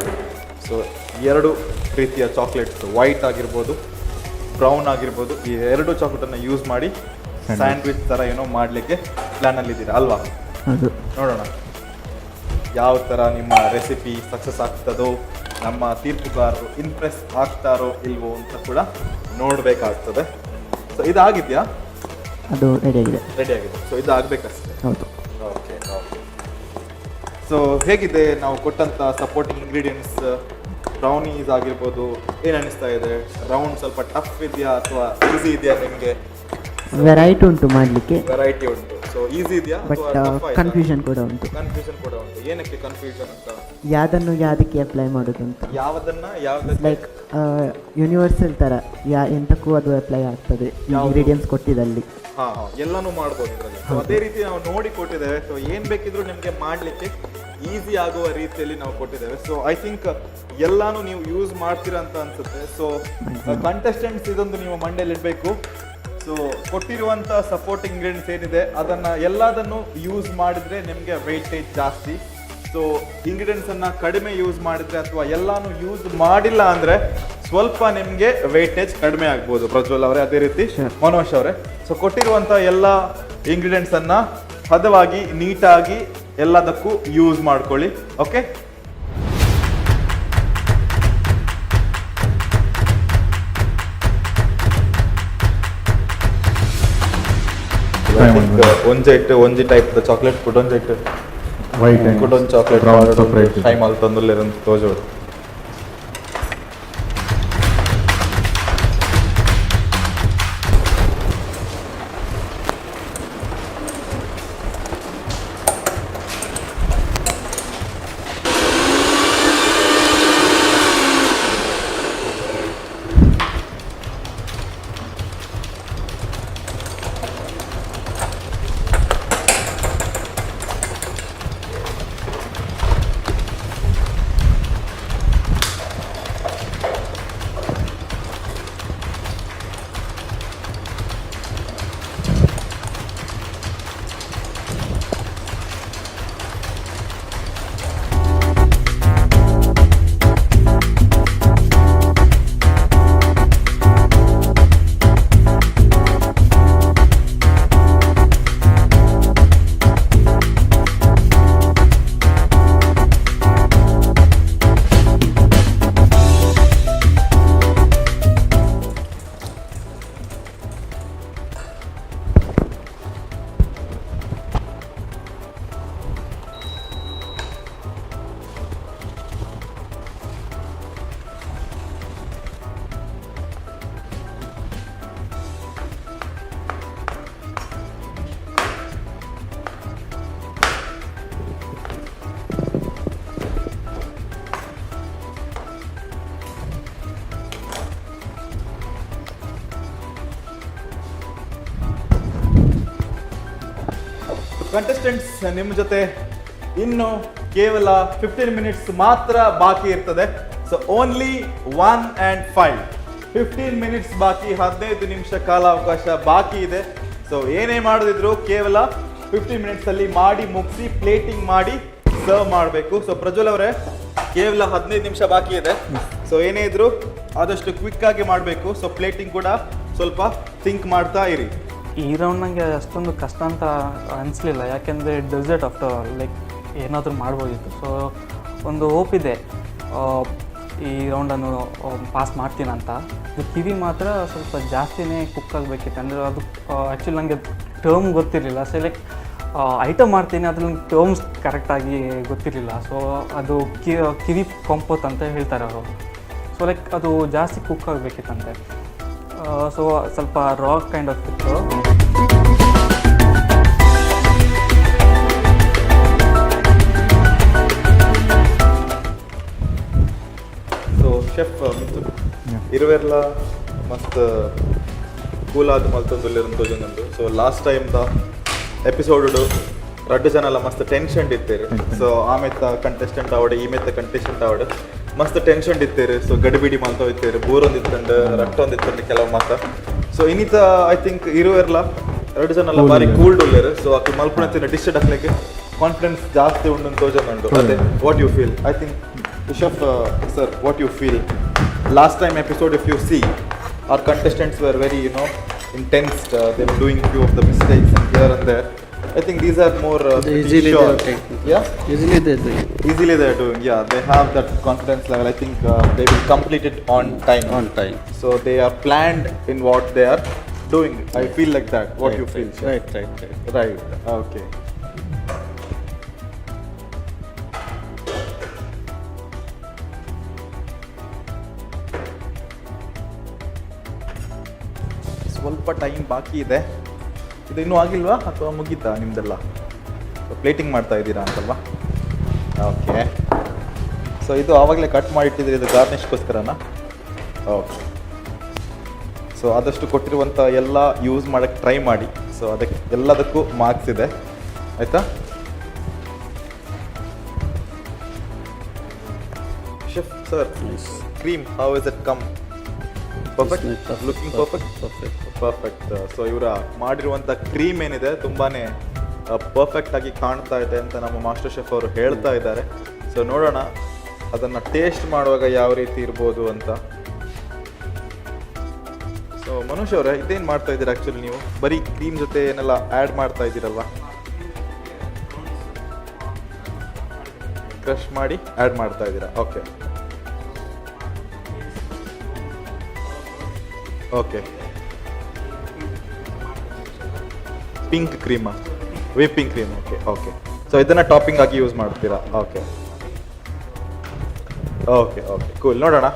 ಸೊ ಎರಡು ರೀತಿಯ ಚಾಕ್ಲೇಟ್ಸ್, ವೈಟ್ ಆಗಿರ್ಬೋದು, ಬ್ರೌನ್ ಆಗಿರ್ಬೋದು, ಈ ಎರಡು ಚಾಕ್ಲೇಟನ್ನು ಯೂಸ್ ಮಾಡಿ ಸ್ಯಾಂಡ್ವಿಚ್ ಥರ ಏನೋ ಮಾಡಲಿಕ್ಕೆ ಪ್ಲ್ಯಾನಲ್ಲಿದ್ದೀರಾ ಅಲ್ವಾ? ಅದು ನೋಡೋಣ ಯಾವ ಥರ ನಿಮ್ಮ ರೆಸಿಪಿ ಸಕ್ಸಸ್ ಆಗ್ತದೋ, ನಮ್ಮ ತೀರ್ಪುಗಾರರು ಇಂಪ್ರೆಸ್ ಆಗ್ತಾರೋ ಇಲ್ವೋ ಅಂತ ಕೂಡ ನೋಡಬೇಕಾಗ್ತದೆ. ಸೊ ಇದಾಗಿದೆಯಾ? ಅದು ರೆಡಿಯಾಗಿದೆ. ರೆಡಿ ಆಗಿದೆ. ಸೊ ಇದು ಆಗಬೇಕಷ್ಟೇ. ಹೌದು. Okay, okay. ಸೊ ಹೇಗಿದೆ ನಾವು ಕೊಟ್ಟಂಥ ಸಪೋರ್ಟಿಂಗ್ ಇಂಗ್ರೀಡಿಯೆಂಟ್ಸ್? ಬ್ರೌನೀಸ್ ಆಗಿರ್ಬೋದು, ಏನು ಅನಿಸ್ತಾ ಇದೆ? ರೌಂಡ್ ಸ್ವಲ್ಪ ಟಫ್ ಇದೆಯಾ ಅಥವಾ ಈಸಿ ಇದೆಯಾ ನಿಮಗೆ? ವೆರೈಟಿ ಉಂಟು ಮಾಡಲಿಕ್ಕೆ. ವೆರೈಟಿ ಉಂಟು. ಸೊ ಈಸಿ ಇದೆಯಾ ಬಟ್ ಕನ್ಫ್ಯೂಷನ್ ಕೂಡ ಉಂಟು. ಕನ್ಫ್ಯೂಷನ್ ಕೂಡ ಉಂಟು. ಏನಕ್ಕೆ ಕನ್ಫ್ಯೂಷನ್ ಅಂತ? ಯಾವುದನ್ನು ಯಾವುದಕ್ಕೆ ಅಪ್ಲೈ ಮಾಡೋದು ಅಂತ. ಯಾವ್ದಕ್ಕೆ ಲೈಕ್ ಯೂನಿವರ್ಸಲ್ ಥರ ಎಂತಕ್ಕೂ ಅದು ಅಪ್ಲೈ ಆಗ್ತದೆ ಇಂಗ್ರೀಡಿಯೆಂಟ್ಸ್ ಕೊಟ್ಟಿದ್ದಲ್ಲಿ. ಎಲ್ಲಾನು ಮಾಡ್ಬೋದು ಇದರಲ್ಲಿ. ಸೊ ಅದೇ ರೀತಿ ನಾವು ನೋಡಿ ಕೊಟ್ಟಿದ್ದೇವೆ. ಸೊ ಏನು ಬೇಕಿದ್ರು ನಿಮಗೆ ಮಾಡಲಿಕ್ಕೆ ಈಸಿ ಆಗುವ ರೀತಿಯಲ್ಲಿ ನಾವು ಕೊಟ್ಟಿದ್ದೇವೆ. ಸೊ ಐ ಥಿಂಕ್ ಎಲ್ಲಾನು ನೀವು ಯೂಸ್ ಮಾಡ್ತೀರಾ ಅಂತ ಅನ್ಸುತ್ತೆ. ಸೊ ಕಂಟೆಸ್ಟೆಂಟ್ಸ್ ಇದೊಂದು ನೀವು ಮಂಡೇಲಿ ಇಡಬೇಕು. ಸೊ ಕೊಟ್ಟಿರುವಂಥ ಸಪೋರ್ಟಿಂಗ್ ಇಂಗ್ರೀಡಿಯೆಂಟ್ಸ್ ಏನಿದೆ ಎಲ್ಲದನ್ನು ಯೂಸ್ ಮಾಡಿದರೆ ನಿಮಗೆ ವೆಯ್ಟೇಜ್ ಜಾಸ್ತಿ. ಸೊ ಇಂಗ್ರೀಡಿಯೆಂಟ್ಸನ್ನು ಕಡಿಮೆ ಯೂಸ್ ಮಾಡಿದರೆ ಅಥವಾ ಎಲ್ಲಾನು ಯೂಸ್ ಮಾಡಿಲ್ಲ ಅಂದರೆ ಸ್ವಲ್ಪ ನಿಮಗೆ ವೆಯ್ಟೇಜ್ ಕಡಿಮೆ ಆಗ್ಬೋದು. ಪ್ರಜ್ವಲ್ ಅವರೇ, ಅದೇ ರೀತಿ ಮನೋಜ್ ಅವರೇ. ಸೊ ಕೊಟ್ಟಿರುವಂಥ ಎಲ್ಲ ಇಂಗ್ರೀಡಿಯೆಂಟ್ಸನ್ನು ಹದವಾಗಿ ನೀಟಾಗಿ ಎಲ್ಲದಕ್ಕೂ ಯೂಸ್ ಮಾಡ್ಕೊಳ್ಳಿ. ಓಕೆ, ಒಂಜಿ ಟೈಪ್ ಚಾಕ್ಲೇಟ್ ಕುಡೊಂಜೈಟ್ ವೈಟ್ ಕುಡೊಂದು ಚಾಕ್ಲೇಟ್ ಬ್ರೌನ್ ಸಪರೇಟ್ ಟೈಮ್ ಅಲ್ಲಿ ತಂದುಲ್ಲಿರಂತ ತೋಜೋಡು. ಕಂಟೆಸ್ಟೆಂಟ್ಸ್, ನಿಮ್ಮ ಜೊತೆ ಇನ್ನು ಕೇವಲ 15 ಮಿನಿಟ್ಸ್ ಮಾತ್ರ ಬಾಕಿ ಇರ್ತದೆ. ಸೊ ಓನ್ಲಿ 1 and 5 15 ಮಿನಿಟ್ಸ್ ಬಾಕಿ, 15 ನಿಮಿಷ ಕಾಲಾವಕಾಶ ಬಾಕಿ ಇದೆ. ಸೊ ಏನೇ ಮಾಡೋದಿದ್ರು ಕೇವಲ 15 ಮಿನಿಟ್ಸ್ ಅಲ್ಲಿ ಮಾಡಿ ಮುಗಿಸಿ ಪ್ಲೇಟಿಂಗ್ ಮಾಡಿ ಸರ್ವ್ ಮಾಡಬೇಕು. ಸೊ ಪ್ರಜ್ವಲ್ ಅವರೇ, ಕೇವಲ 15 ನಿಮಿಷ ಬಾಕಿ ಇದೆ. ಸೊ ಏನೇ ಇದ್ರು ಆದಷ್ಟು ಕ್ವಿಕ್ ಆಗಿ ಮಾಡಬೇಕು. ಸೊ ಪ್ಲೇಟಿಂಗ್ ಕೂಡ ಸ್ವಲ್ಪ ಥಿಂಕ್ ಮಾಡ್ತಾ ಇರಿ. ಈ ರೌಂಡ್ ನನಗೆ ಅಷ್ಟೊಂದು ಕಷ್ಟ ಅಂತ ಅನಿಸ್ಲಿಲ್ಲ, ಯಾಕೆಂದರೆ ಡೆಸರ್ಟ್ ಆಫ್ಟರ್ ಲೈಕ್ ಏನಾದರೂ ಮಾಡ್ಬೋದಿತ್ತು. ಸೊ ಒಂದು ಹೋಪ್ ಇದೆ ಈ ರೌಂಡನ್ನು ಪಾಸ್ ಮಾಡ್ತೀನಂತ. ಕಿವಿ ಮಾತ್ರ ಸ್ವಲ್ಪ ಜಾಸ್ತಿನೇ ಕುಕ್ ಆಗಬೇಕಿತ್ತು. ಅಂದರೆ ಅದು ಆ್ಯಕ್ಚುಲಿ ನನಗೆ ಟರ್ಮ್ ಗೊತ್ತಿರಲಿಲ್ಲ. ಸೊ ಲೈಕ್ ಐಟಮ್ ಮಾಡ್ತೀನಿ, ಅದ್ರಲ್ಲಿ ನಂಗೆ ಟರ್ಮ್ಸ್ ಕರೆಕ್ಟಾಗಿ ಗೊತ್ತಿರಲಿಲ್ಲ. ಸೊ ಅದು ಕಿವಿ ಕೊಂಪೋತ್ ಅಂತ ಹೇಳ್ತಾರೆ ಅವರು. ಸೊ ಲೈಕ್ ಅದು ಜಾಸ್ತಿ ಕುಕ್ ಆಗಬೇಕಿತ್ತಂತೆ. ಸೊ ಸ್ವಲ್ಪ ರಾಕ್ ಕೈಂಡ್ ಆಫ್ ಇತ್ತು. ಸೊ ಶೆಫ್ ಇರುವೆಲ್ಲ ಮಸ್ತ್ ಕೂಲಾದ ಮಲ್ತೊಂದುಲ್ಲೆರಂತ ತೋಜೊಂದುಂಡು. So last time the episode ರಡ್ಡು ಜನ ಎಲ್ಲ ಮಸ್ತ್ ಟೆನ್ಷನ್ ಇತ್ತೇರು. ಸೊ ಆಮೇಲೆ ಕಂಟೆಸ್ಟೆಂಟ್ ಆವಡೆ ಈಮೇತ ಕಂಟೆಸ್ಟೆಂಟ್ ಆವಡೆ ಮಸ್ತ್ ಟೆನ್ಷನ್ ಇತ್ತೇರು. ಸೊ ಗಡಿಬಿಡಿ ಮಲ್ತೋ ಇತ್ತೇರು, ಬೋರೊಂದಿತ್ತಂಡು ರಟ್ಟೊಂದಿತ್ತಂಡು ಕೆಲವು ಮಾತ. ಸೊ ಇನ್ನಿತ ಐ ಥಿಂಕ್ ಇರುವೆಲ್ಲ ಎರಡು ಜನ ಎಲ್ಲ ಬಾರಿ ಕೂಲ್ಡ್ ಉಳ್ಳೇರು. ಸೊ ಆಕೆ ಮಲ್ಪುಣತಿನ ಡಿಶ್ ಹಾಕ್ಲಿಕ್ಕೆ ಕಾನ್ಫಿಡೆನ್ಸ್ ಜಾಸ್ತಿ ಉಂಡು ತೋಜೊಂದುಂಡು. ಅದೇ what you feel? I think Chef, sir, what you feel? Last time episode, if you see, our contestants were very, intense. They were doing few of the mistakes and here and there. I think these are more easily sure. they are taking. Yeah? Easily they're doing. Easily they are doing. Yeah, they have that confidence level. I think they will complete it on time. On time. So they are planned in what they are doing. I feel like that. What Right, you feel? right, Chef? right. Right. Okay. ಸ್ವಲ್ಪ time ಬಾಕಿ ಇದೆ. ಇದು ಇನ್ನೂ ಆಗಿಲ್ವಾ ಅಥವಾ ಮುಗೀತಾ ನಿಮ್ಮದೆಲ್ಲ? Plating ಮಾಡ್ತಾ ಇದ್ದೀರಾ ಅಂತಲ್ವಾ? ಓಕೆ. ಸೊ ಇದು ಆವಾಗಲೇ ಕಟ್ ಮಾಡಿಟ್ಟಿದ್ರೆ ಇದು ಗಾರ್ನಿಷ್ಗೋಸ್ಕರನಾ? ಓಕೆ. ಸೊ ಆದಷ್ಟು ಕೊಟ್ಟಿರುವಂಥ ಎಲ್ಲ ಯೂಸ್ ಮಾಡೋಕ್ಕೆ ಟ್ರೈ ಮಾಡಿ. ಸೊ ಅದಕ್ಕೆ ಎಲ್ಲದಕ್ಕೂ ಮಾರ್ಕ್ಸ್ ಇದೆ, ಆಯಿತಾ? Chef sir, cream, how is it come? Perfect? Looking perfect? Perfect. So ಇವರ ಮಾಡಿರುವಂಥ ಕ್ರೀಮ್ ಏನಿದೆ ತುಂಬಾ ಪರ್ಫೆಕ್ಟ್ ಆಗಿ ಕಾಣ್ತಾ ಇದೆ ಅಂತ ನಮ್ಮ ಮಾಸ್ಟರ್ ಶೆಫ್ ಅವರು ಹೇಳ್ತಾ ಇದ್ದಾರೆ. ಸೊ ನೋಡೋಣ ಅದನ್ನು ಟೇಸ್ಟ್ ಮಾಡುವಾಗ ಯಾವ ರೀತಿ ಇರ್ಬೋದು ಅಂತ. ಸೊ ಮನುಷ್ಯ ಅವರೇ, ಇದೇನು ಮಾಡ್ತಾ ಇದ್ದೀರಾ ಆ್ಯಕ್ಚುಲಿ ನೀವು? ಬರೀ ಕ್ರೀಮ್ ಜೊತೆ ಏನೆಲ್ಲ ಆ್ಯಡ್ ಮಾಡ್ತಾ ಇದ್ದೀರಲ್ವಾ? ಕ್ರಶ್ ಮಾಡಿ ಆ್ಯಡ್ ಮಾಡ್ತಾ ಇದ್ದೀರಾ. Okay okay. ಪಿಂಕ್ ಕ್ರೀಮಾ? Whipping cream. Okay okay. So ಇದನ್ನು ಟಾಪಿಂಗ್ ಆಗಿ ಯೂಸ್ ಮಾಡ್ತೀರಾ? Okay okay okay, cool. ನೋಡೋಣ,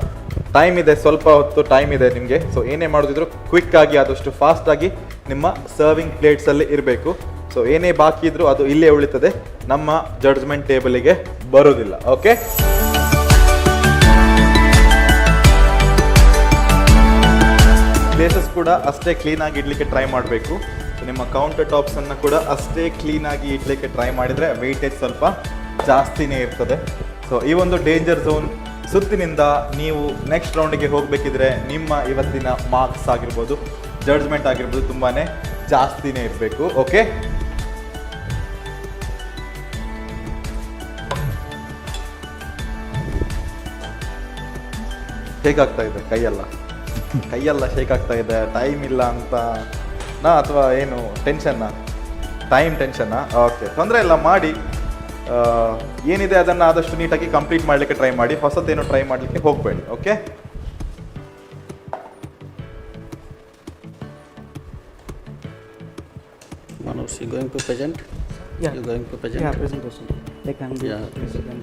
ಟೈಮ್ ಇದೆ, ಸ್ವಲ್ಪ ಹೊತ್ತು ಟೈಮ್ ಇದೆ ನಿಮಗೆ. ಸೊ ಏನೇ ಮಾಡೋದಿದ್ರು ಕ್ವಿಕ್ ಆಗಿ ಆದಷ್ಟು ಫಾಸ್ಟಾಗಿ ನಿಮ್ಮ ಸರ್ವಿಂಗ್ ಪ್ಲೇಟ್ಸಲ್ಲಿ ಇರಬೇಕು. ಸೊ ಏನೇ ಬಾಕಿ ಇದ್ರೂ ಅದು ಇಲ್ಲೇ ಉಳಿತದೆ, ನಮ್ಮ ಜಡ್ಜ್ಮೆಂಟ್ ಟೇಬಲಿಗೆ ಬರೋದಿಲ್ಲ. ಓಕೆ. ಪ್ಲೇಸಸ್ ಕೂಡ ಅಷ್ಟೇ ಕ್ಲೀನಾಗಿ ಇಡಲಿಕ್ಕೆ ಟ್ರೈ ಮಾಡಬೇಕು. ನಿಮ್ಮ ಕೌಂಟರ್ ಟಾಪ್ಸನ್ನು ಕೂಡ ಅಷ್ಟೇ ಕ್ಲೀನಾಗಿ ಇಡಲಿಕ್ಕೆ ಟ್ರೈ ಮಾಡಿದರೆ ವೆಯ್ಟೇಜ್ ಸ್ವಲ್ಪ ಜಾಸ್ತಿನೇ ಇರ್ತದೆ. ಸೊ ಈ ಒಂದು ಡೇಂಜರ್ ಝೋನ್ ಸುತ್ತಿನಿಂದ ನೀವು ನೆಕ್ಸ್ಟ್ ರೌಂಡಿಗೆ ಹೋಗಬೇಕಿದ್ರೆ ನಿಮ್ಮ ಇವತ್ತಿನ ಮಾರ್ಕ್ಸ್ ಆಗಿರ್ಬೋದು, ಜಡ್ಜ್ಮೆಂಟ್ ಆಗಿರ್ಬೋದು ತುಂಬಾ ಜಾಸ್ತಿನೇ ಇರಬೇಕು. ಓಕೆ. ಶೇಕ್ ಆಗ್ತಾ ಇದೆ ಕೈಯೆಲ್ಲ ಶೇಕ್ ಆಗ್ತಾ ಇದೆ. ಟೈಮ್ ಇಲ್ಲ ಅಂತ ಅಥವಾ ಏನು ಟೆನ್ಷನ್ನಾ? ಟೈಮ್ ಟೆನ್ಷನ್ನಾ? ಓಕೆ, ತೊಂದರೆ ಇಲ್ಲ, ಮಾಡಿ. ಏನಿದೆ ಅದನ್ನು ಆದಷ್ಟು ನೀಟಾಗಿ ಕಂಪ್ಲೀಟ್ ಮಾಡಲಿಕ್ಕೆ ಟ್ರೈ ಮಾಡಿ, ಹೊಸತೇನು ಟ್ರೈ ಮಾಡಲಿಕ್ಕೆ ಹೋಗಬೇಡಿ. Okay. Manoj, you going to present? Yeah. You going to present? Yeah, presentation. Like I'm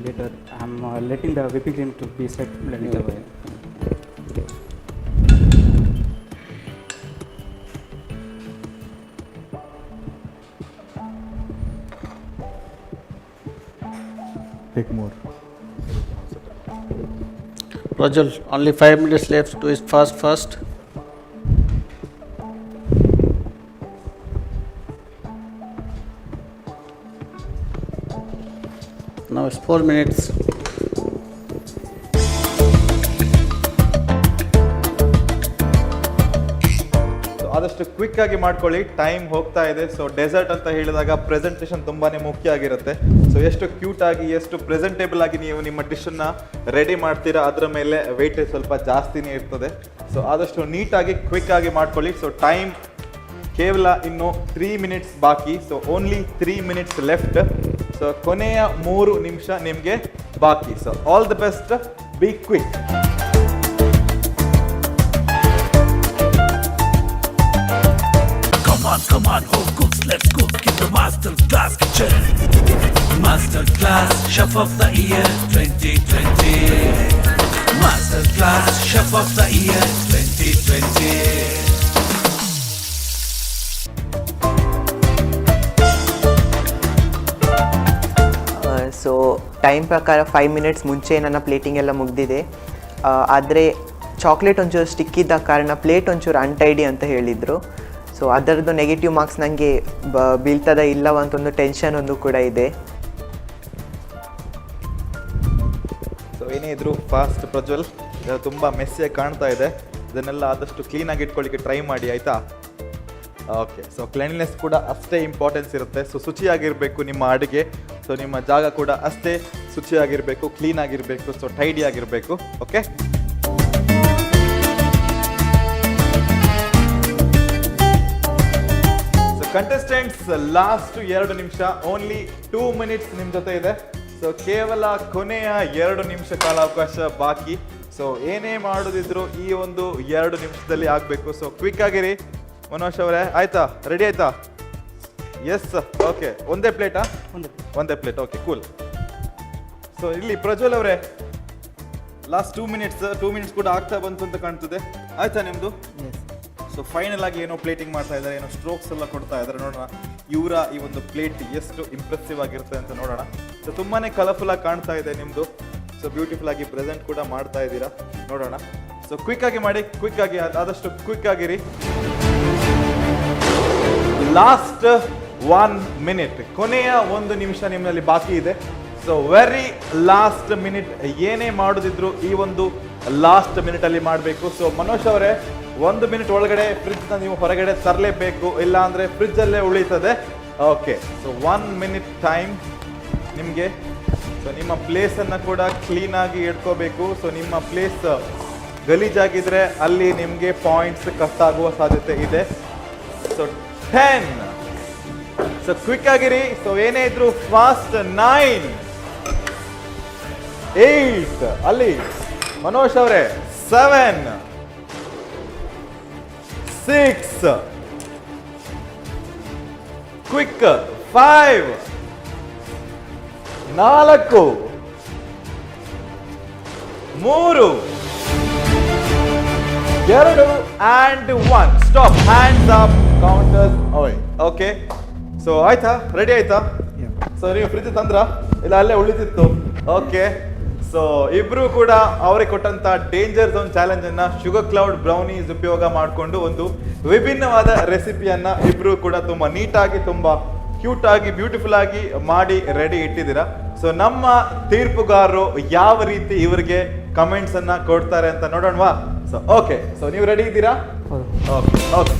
later. I'm letting the whipping cream to be set later. Take more. Rajul, only 5 minutes left. Do it fast. Now it's 4 minutes. ಆದಷ್ಟು quick ಆಗಿ ಮಾಡ್ಕೊಳ್ಳಿ, time ಹೋಗ್ತಾ ಇದೆ. So dessert ಅಂತ ಹೇಳಿದಾಗ presentation ತುಂಬಾ ಮುಖ್ಯ ಆಗಿರುತ್ತೆ. ಸೊ ಎಷ್ಟು ಕ್ಯೂಟ್ ಆಗಿ, ಎಷ್ಟು ಪ್ರೆಸೆಂಟೇಬಲ್ ಆಗಿ ನೀವು ನಿಮ್ಮ ಡಿಶನ್ನು ರೆಡಿ ಮಾಡ್ತೀರಾ ಅದರ ಮೇಲೆ ವೆಯ್ಟೇಜ್ ಸ್ವಲ್ಪ ಜಾಸ್ತಿನೇ ಇರ್ತದೆ. ಸೊ ಆದಷ್ಟು ನೀಟಾಗಿ ಕ್ವಿಕ್ ಆಗಿ ಮಾಡ್ಕೊಳ್ಳಿ. ಸೊ ಟೈಮ್ ಕೇವಲ ಇನ್ನು 3 ಮಿನಿಟ್ಸ್ ಬಾಕಿ. So only 3 minutes left. So ಕೊನೆಯ 3 ನಿಮಿಷ ನಿಮಗೆ ಬಾಕಿ. So all the best, B quick. Come on, home cooks, let's cook in the Master Class kitchen. Master Class Chef of the Year 2020. Master Class Chef of the Year 2020. So time ಪ್ರಕಾರ 5 minutes ಮುಂಚೆ ನನ್ನ plating ಎಲ್ಲ ಮುಗಿದಿದೆ. ಆದರೆ chocolate ಒಂಚೂರು stick ಇದ್ದ ಕಾರಣ plate ಒಂಚೂರು ಅನ್ಟೈಡಿ ಅಂತ ಹೇಳಿದರು. ಸೊ ಅದರದ್ದು ನೆಗೆಟಿವ್ ಮಾರ್ಕ್ಸ್ ನನಗೆ ಬೀಳ್ತದ ಇಲ್ಲವ ಅಂತ ಒಂದು ಟೆನ್ಷನ್ ಒಂದು ಕೂಡ ಇದೆ. ಸೊ ಏನೇ ಇದ್ರು ಫಾಸ್ಟ್ ಪ್ರಜ್ವಲ್, ತುಂಬ ಮೆಸ್ಸಿಯಾಗಿ ಕಾಣ್ತಾ ಇದೆ. ಇದನ್ನೆಲ್ಲ ಆದಷ್ಟು ಕ್ಲೀನಾಗಿ ಇಟ್ಕೊಳ್ಳಿಕ್ಕೆ ಟ್ರೈ ಮಾಡಿ, ಆಯಿತಾ? ಓಕೆ. ಸೊ ಕ್ಲೀನ್ನೆಸ್ ಕೂಡ ಅಷ್ಟೇ ಇಂಪಾರ್ಟೆನ್ಸ್ ಇರುತ್ತೆ. ಸೊ ಶುಚಿಯಾಗಿರಬೇಕು ನಿಮ್ಮ ಅಡುಗೆ. ಸೊ ನಿಮ್ಮ ಜಾಗ ಕೂಡ ಅಷ್ಟೇ ಶುಚಿಯಾಗಿರಬೇಕು, ಕ್ಲೀನಾಗಿರಬೇಕು, ಸೊ ಟೈಡಿ ಆಗಿರಬೇಕು. ಓಕೆ. ಸೊ ಕಂಟೆಸ್ಟೆಂಟ್ಸ್, ಲಾಸ್ಟ್ 2 ನಿಮಿಷ, ಓನ್ಲಿ 2 ಮಿನಿಟ್ಸ್ ನಿಮ್ಮ ಜೊತೆ ಇದೆ. ಸೊ ಕೇವಲ ಕೊನೆಯ 2 ನಿಮಿಷ ಕಾಲಾವಕಾಶ ಬಾಕಿ. ಸೊ ಏನೇ ಮಾಡೋದಿದ್ರು ಈ ಒಂದು 2 ನಿಮಿಷದಲ್ಲಿ ಆಗಬೇಕು. ಸೊ ಕ್ವಿಕ್ ಆಗಿರಿ ಮನೋಜ್ ಅವರೇ, ಆಯ್ತಾ? ರೆಡಿ ಆಯ್ತಾ? ಎಸ್. ಓಕೆ. ಒಂದೇ ಪ್ಲೇಟಾ? ಒಂದೇ ಪ್ಲೇಟ್. Okay, cool. ಸೊ ಇಲ್ಲಿ ಪ್ರಜ್ವಲ್ ಅವರೇ, ಲಾಸ್ಟ್ 2 ಮಿನಿಟ್ಸ್ ಕೂಡ ಆಗ್ತಾ ಬಂತು ಅಂತ ಕಾಣ್ತದೆ. ಆಯ್ತಾ ನಿಮ್ಮದು? ಸೊ ಫೈನಲ್ ಆಗಿ ಏನೋ ಪ್ಲೇಟಿಂಗ್ ಮಾಡ್ತಾ ಇದ್ದಾರೆ, ಏನೋ ಸ್ಟ್ರೋಕ್ಸ್ ಎಲ್ಲ ಕೊಡ್ತಾ ಇದ್ದಾರೆ. ನೋಡೋಣ ಇವರ ಈ ಒಂದು ಪ್ಲೇಟ್ ಎಷ್ಟು ಇಂಪ್ರೆಸಿವ್ ಆಗಿರುತ್ತೆ ಅಂತ ನೋಡೋಣ. ಸೊ ತುಂಬಾ ಕಲರ್ಫುಲ್ ಆಗಿ ಕಾಣ್ತಾ ಇದೆ ನಿಮ್ಮದು. ಸೊ ಬ್ಯೂಟಿಫುಲ್ ಆಗಿ ಪ್ರೆಸೆಂಟ್ ಕೂಡ ಮಾಡ್ತಾ ಇದ್ದೀರಾ. ನೋಡೋಣ. ಸೊ ಕ್ವಿಕ್ ಆಗಿ ಮಾಡಿ, ಕ್ವಿಕ್ ಆಗಿ, ಆದಷ್ಟು ಕ್ವಿಕ್ ಆಗಿರಿ. ಲಾಸ್ಟ್ 1 minute, ಕೊನೆಯ 1 ನಿಮಿಷ ನಿಮ್ಮಲ್ಲಿ ಬಾಕಿ ಇದೆ. ಸೊ ವೆರಿ ಲಾಸ್ಟ್ ಮಿನಿಟ್, ಏನೇ ಮಾಡೋದಿದ್ರು ಈ ಒಂದು ಲಾಸ್ಟ್ ಮಿನಿಟ್ ಅಲ್ಲಿ ಮಾಡಬೇಕು. ಸೊ ಮನೋಜ್ ಅವರೇ, 1 minute ಒಳಗಡೆ ಫ್ರಿಡ್ಜ್ನ ನೀವು ಹೊರಗಡೆ ತರಲೇಬೇಕು, ಇಲ್ಲ ಅಂದರೆ ಫ್ರಿಡ್ಜಲ್ಲೇ ಉಳಿತದೆ. ಓಕೆ, ಸೊ 1 minute ಟೈಮ್ ನಿಮಗೆ. ಸೊ ನಿಮ್ಮ ಪ್ಲೇಸನ್ನು ಕೂಡ ಕ್ಲೀನಾಗಿ ಇಟ್ಕೋಬೇಕು. ಸೊ ನಿಮ್ಮ ಪ್ಲೇಸ್ ಗಲೀಜಾಗಿದ್ರೆ ಅಲ್ಲಿ ನಿಮಗೆ ಪಾಯಿಂಟ್ಸ್ ಕಷ್ಟ ಆಗುವ ಸಾಧ್ಯತೆ ಇದೆ. ಸೊ 10. ಸೊ ಕ್ವಿಕ್ ಆಗಿರಿ. ಸೊ ಏನೇ ಇದ್ರು ಫಾಸ್ಟ್. 9, 8 ಅಲ್ಲಿ ಮನೋಜ್ ಅವರೇ, 7, 6 quick, 5, 4, 3, 2 and 1. Stop. Hands up, counters away. Okay, so ಆಯ್ತಾ? ರೆಡಿ ಆಯ್ತಾ? ಸೊ ನೀವು ಫ್ರಿಜ್ ತಂದ್ರ ಇಲ್ಲ ಅಲ್ಲೇ ಉಳಿತಿತ್ತು? ಓಕೆ, ಸೊ ಇಬ್ರು ಕೂಡ ಅವರಿಗೆ ಕೊಟ್ಟಂತ ಡೇಂಜರ್ ಝೋನ್ ಚಾಲೆಂಜ್ ಅನ್ನ ಶುಗರ್ ಕ್ಲೌಡ್ ಬ್ರೌನೀಸ್ ಉಪಯೋಗ ಮಾಡಿಕೊಂಡು ಒಂದು ವಿಭಿನ್ನವಾದ ರೆಸಿಪಿಯನ್ನ ಇಬ್ರು ಕೂಡ ತುಂಬಾ ನೀಟಾಗಿ, ತುಂಬಾ ಕ್ಯೂಟ್ ಆಗಿ, ಬ್ಯೂಟಿಫುಲ್ ಆಗಿ ಮಾಡಿ ರೆಡಿ ಇಟ್ಟಿದ್ದೀರಾ. ಸೊ ನಮ್ಮ ತೀರ್ಪುಗಾರರು ಯಾವ ರೀತಿ ಇವರಿಗೆ ಕಮೆಂಟ್ಸ್ ಅನ್ನ ಕೊಡ್ತಾರೆ ಅಂತ ನೋಡೋಣವಾ? ಸೊ ಓಕೆ, ಸೊ ನೀವು ರೆಡಿ ಇದ್ದೀರಾ? Okay okay.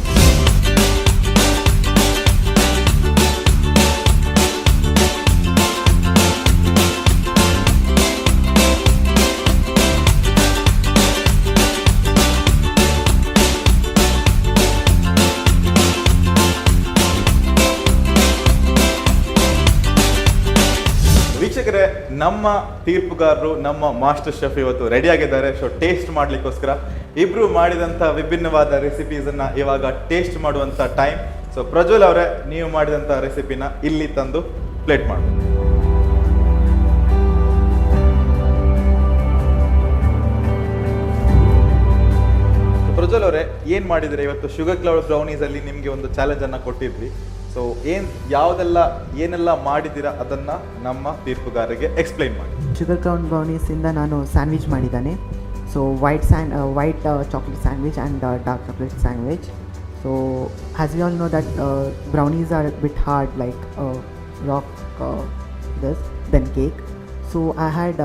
ವೀಕ್ಷಕರೇ, ನಮ್ಮ ತೀರ್ಪುಗಾರರು, ನಮ್ಮ ಮಾಸ್ಟರ್ ಶೆಫ್ ಇವತ್ತು ರೆಡಿ ಆಗಿದ್ದಾರೆ. ಸೊ ಟೇಸ್ಟ್ ಮಾಡ್ಲಿಕ್ಕೋಸ್ಕರ ಇಬ್ರು ಮಾಡಿದಂಥ ವಿಭಿನ್ನವಾದ ರೆಸಿಪೀಸ್ ಅನ್ನ ಇವಾಗ ಟೇಸ್ಟ್ ಮಾಡುವಂಥ ಟೈಮ್. ಸೊ ಪ್ರಜ್ವಲ್ ಅವರೇ, ನೀವು ಮಾಡಿದಂಥ ರೆಸಿಪಿನ ಇಲ್ಲಿ ತಂದು ಪ್ಲೇಟ್ ಮಾಡಿ. ಪ್ರಜ್ವಲ್ ಅವರೇ, ಏನ್ ಮಾಡಿದ್ರೆ ಇವತ್ತು ಶುಗರ್ ಕ್ಲೌಡ್ ಬ್ರೌನೀಸ್ ಅಲ್ಲಿ ನಿಮ್ಗೆ ಒಂದು ಚಾಲೆಂಜ್ ಅನ್ನ ಕೊಟ್ಟಿದ್ವಿ. ಸೊ ಏನೆಲ್ಲ ಮಾಡಿದ್ದೀರಾ ಅದನ್ನ ನಮ್ಮ ತೀರ್ಪುಗಾರರಿಗೆ ಎಕ್ಸ್ಪ್ಲೈನ್ ಮಾಡಿ. ಶುಗರ್ ಕ್ರೌನ್ ಬ್ರೌನೀಸಿಂದ ನಾನು ಸ್ಯಾಂಡ್ವಿಚ್ ಮಾಡಿದ್ದಾನೆ. So white chocolate sandwich and dark chocolate sandwich. So as we all know that brownies are a bit hard like rock this than cake. So I had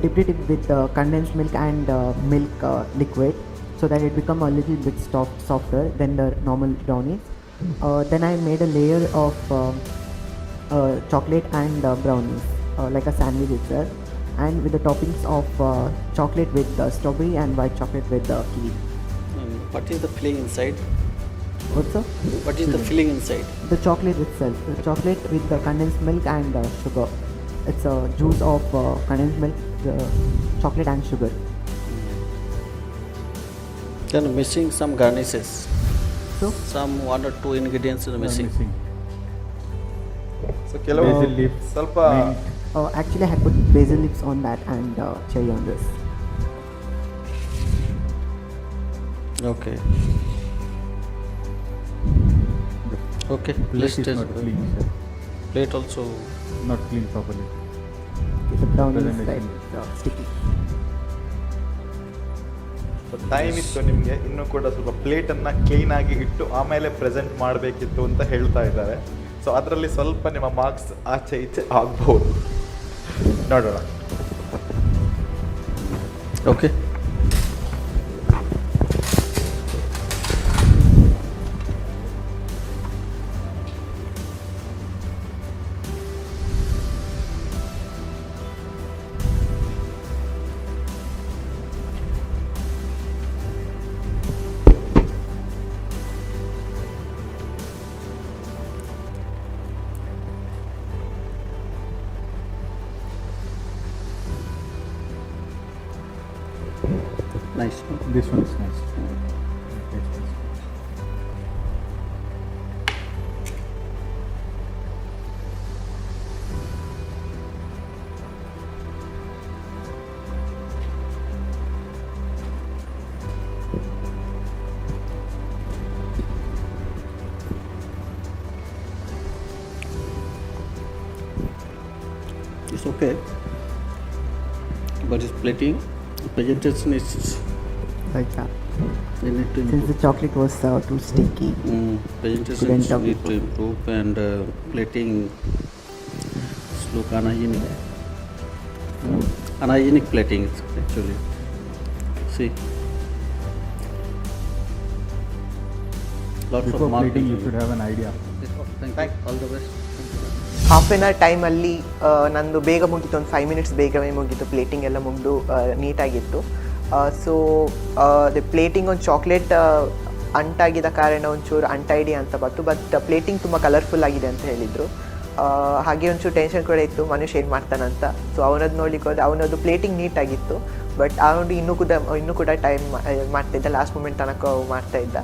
dipped it with condensed milk and milk liquid so that it become a little bit softer than the normal brownies. Then I made a layer of chocolate and brownies like a sandwich itself, and with the toppings of chocolate with strawberry and white chocolate with kiwi. What is the filling inside? Also, What is the filling inside? the chocolate itself, the chocolate with the condensed milk and sugar. It's a juice of condensed milk, chocolate and sugar. Then missing some garnishes. So Some 1 or 2 ingredients are missing. So ಕೆಲವು Basil leaf, ಸ್ವಲ್ಪ actually I had put basil leaves on that and cherry on this. Okay. Okay. plate Let's is taste. not clean, sir. Plate also. Not clean properly. The brownies Presentation. like sticky. Time ಇತ್ತು ನಿಮಗೆ, ಇನ್ನೂ ಕೂಡ ಸ್ವಲ್ಪ ಪ್ಲೇಟನ್ನು ಕ್ಲೀನಾಗಿ ಇಟ್ಟು ಆಮೇಲೆ present ಮಾಡಬೇಕಿತ್ತು ಅಂತ ಹೇಳ್ತಾ ಇದ್ದಾರೆ. ಸೊ ಅದರಲ್ಲಿ ಸ್ವಲ್ಪ ನಿಮ್ಮ ಮಾರ್ಕ್ಸ್ ಆಚೆ ಈಚೆ ಆಗ್ಬೋದು. ನೋಡೋಣ. Okay. Nice. This one is nice. Taste this. okay. But it's plating, presentation is Like they need to since the improve. chocolate was too sticky. Presentation Couldn't have need to improve and plating look unhygienic. Unhygienic plating is actually. See. Lots Before of marking. plating, you should have an idea. Thank you. All the best. Half an hour ಟೈಮಲ್ಲಿ ನಂದು ಬೇಗ ಮುಗೀತು, ಒಂದು 5 minutes ಬೇಗವೇ ಮುಗೀತು. Plating ಎಲ್ಲ ಮುಗಿದು ನೀಟಾಗಿತ್ತು. So the plating ಒಂದು chocolate ಅಂಟಾಗಿದ್ದ ಕಾರಣ ಒಂಚೂರು ಅಂಟೈಡಿ ಅಂತ ಬಂತು. ಬಟ್ ಪ್ಲೇಟಿಂಗ್ ತುಂಬ ಕಲರ್ಫುಲ್ ಆಗಿದೆ ಅಂತ ಹೇಳಿದರು. ಹಾಗೆ ಒಂಚೂರು ಟೆನ್ಷನ್ ಕೂಡ ಇತ್ತು, ಮನುಷ್ಯ ಏನು ಮಾಡ್ತಾನಂತ. ಸೊ ಅವನದ್ದು ನೋಡ್ಲಿಕ್ಕೆ ಹೋದ್ರೆ ಅವನದ್ದು ಪ್ಲೇಟಿಂಗ್ ನೀಟಾಗಿತ್ತು. ಬಟ್ ಅವನು ಇನ್ನೂ ಕೂಡ ಟೈಮ್ ಮಾಡ್ತಾಯಿದ್ದ, ಲಾಸ್ಟ್ ಮೂಮೆಂಟ್ ತನಕ ಮಾಡ್ತಾಯಿದ್ದ.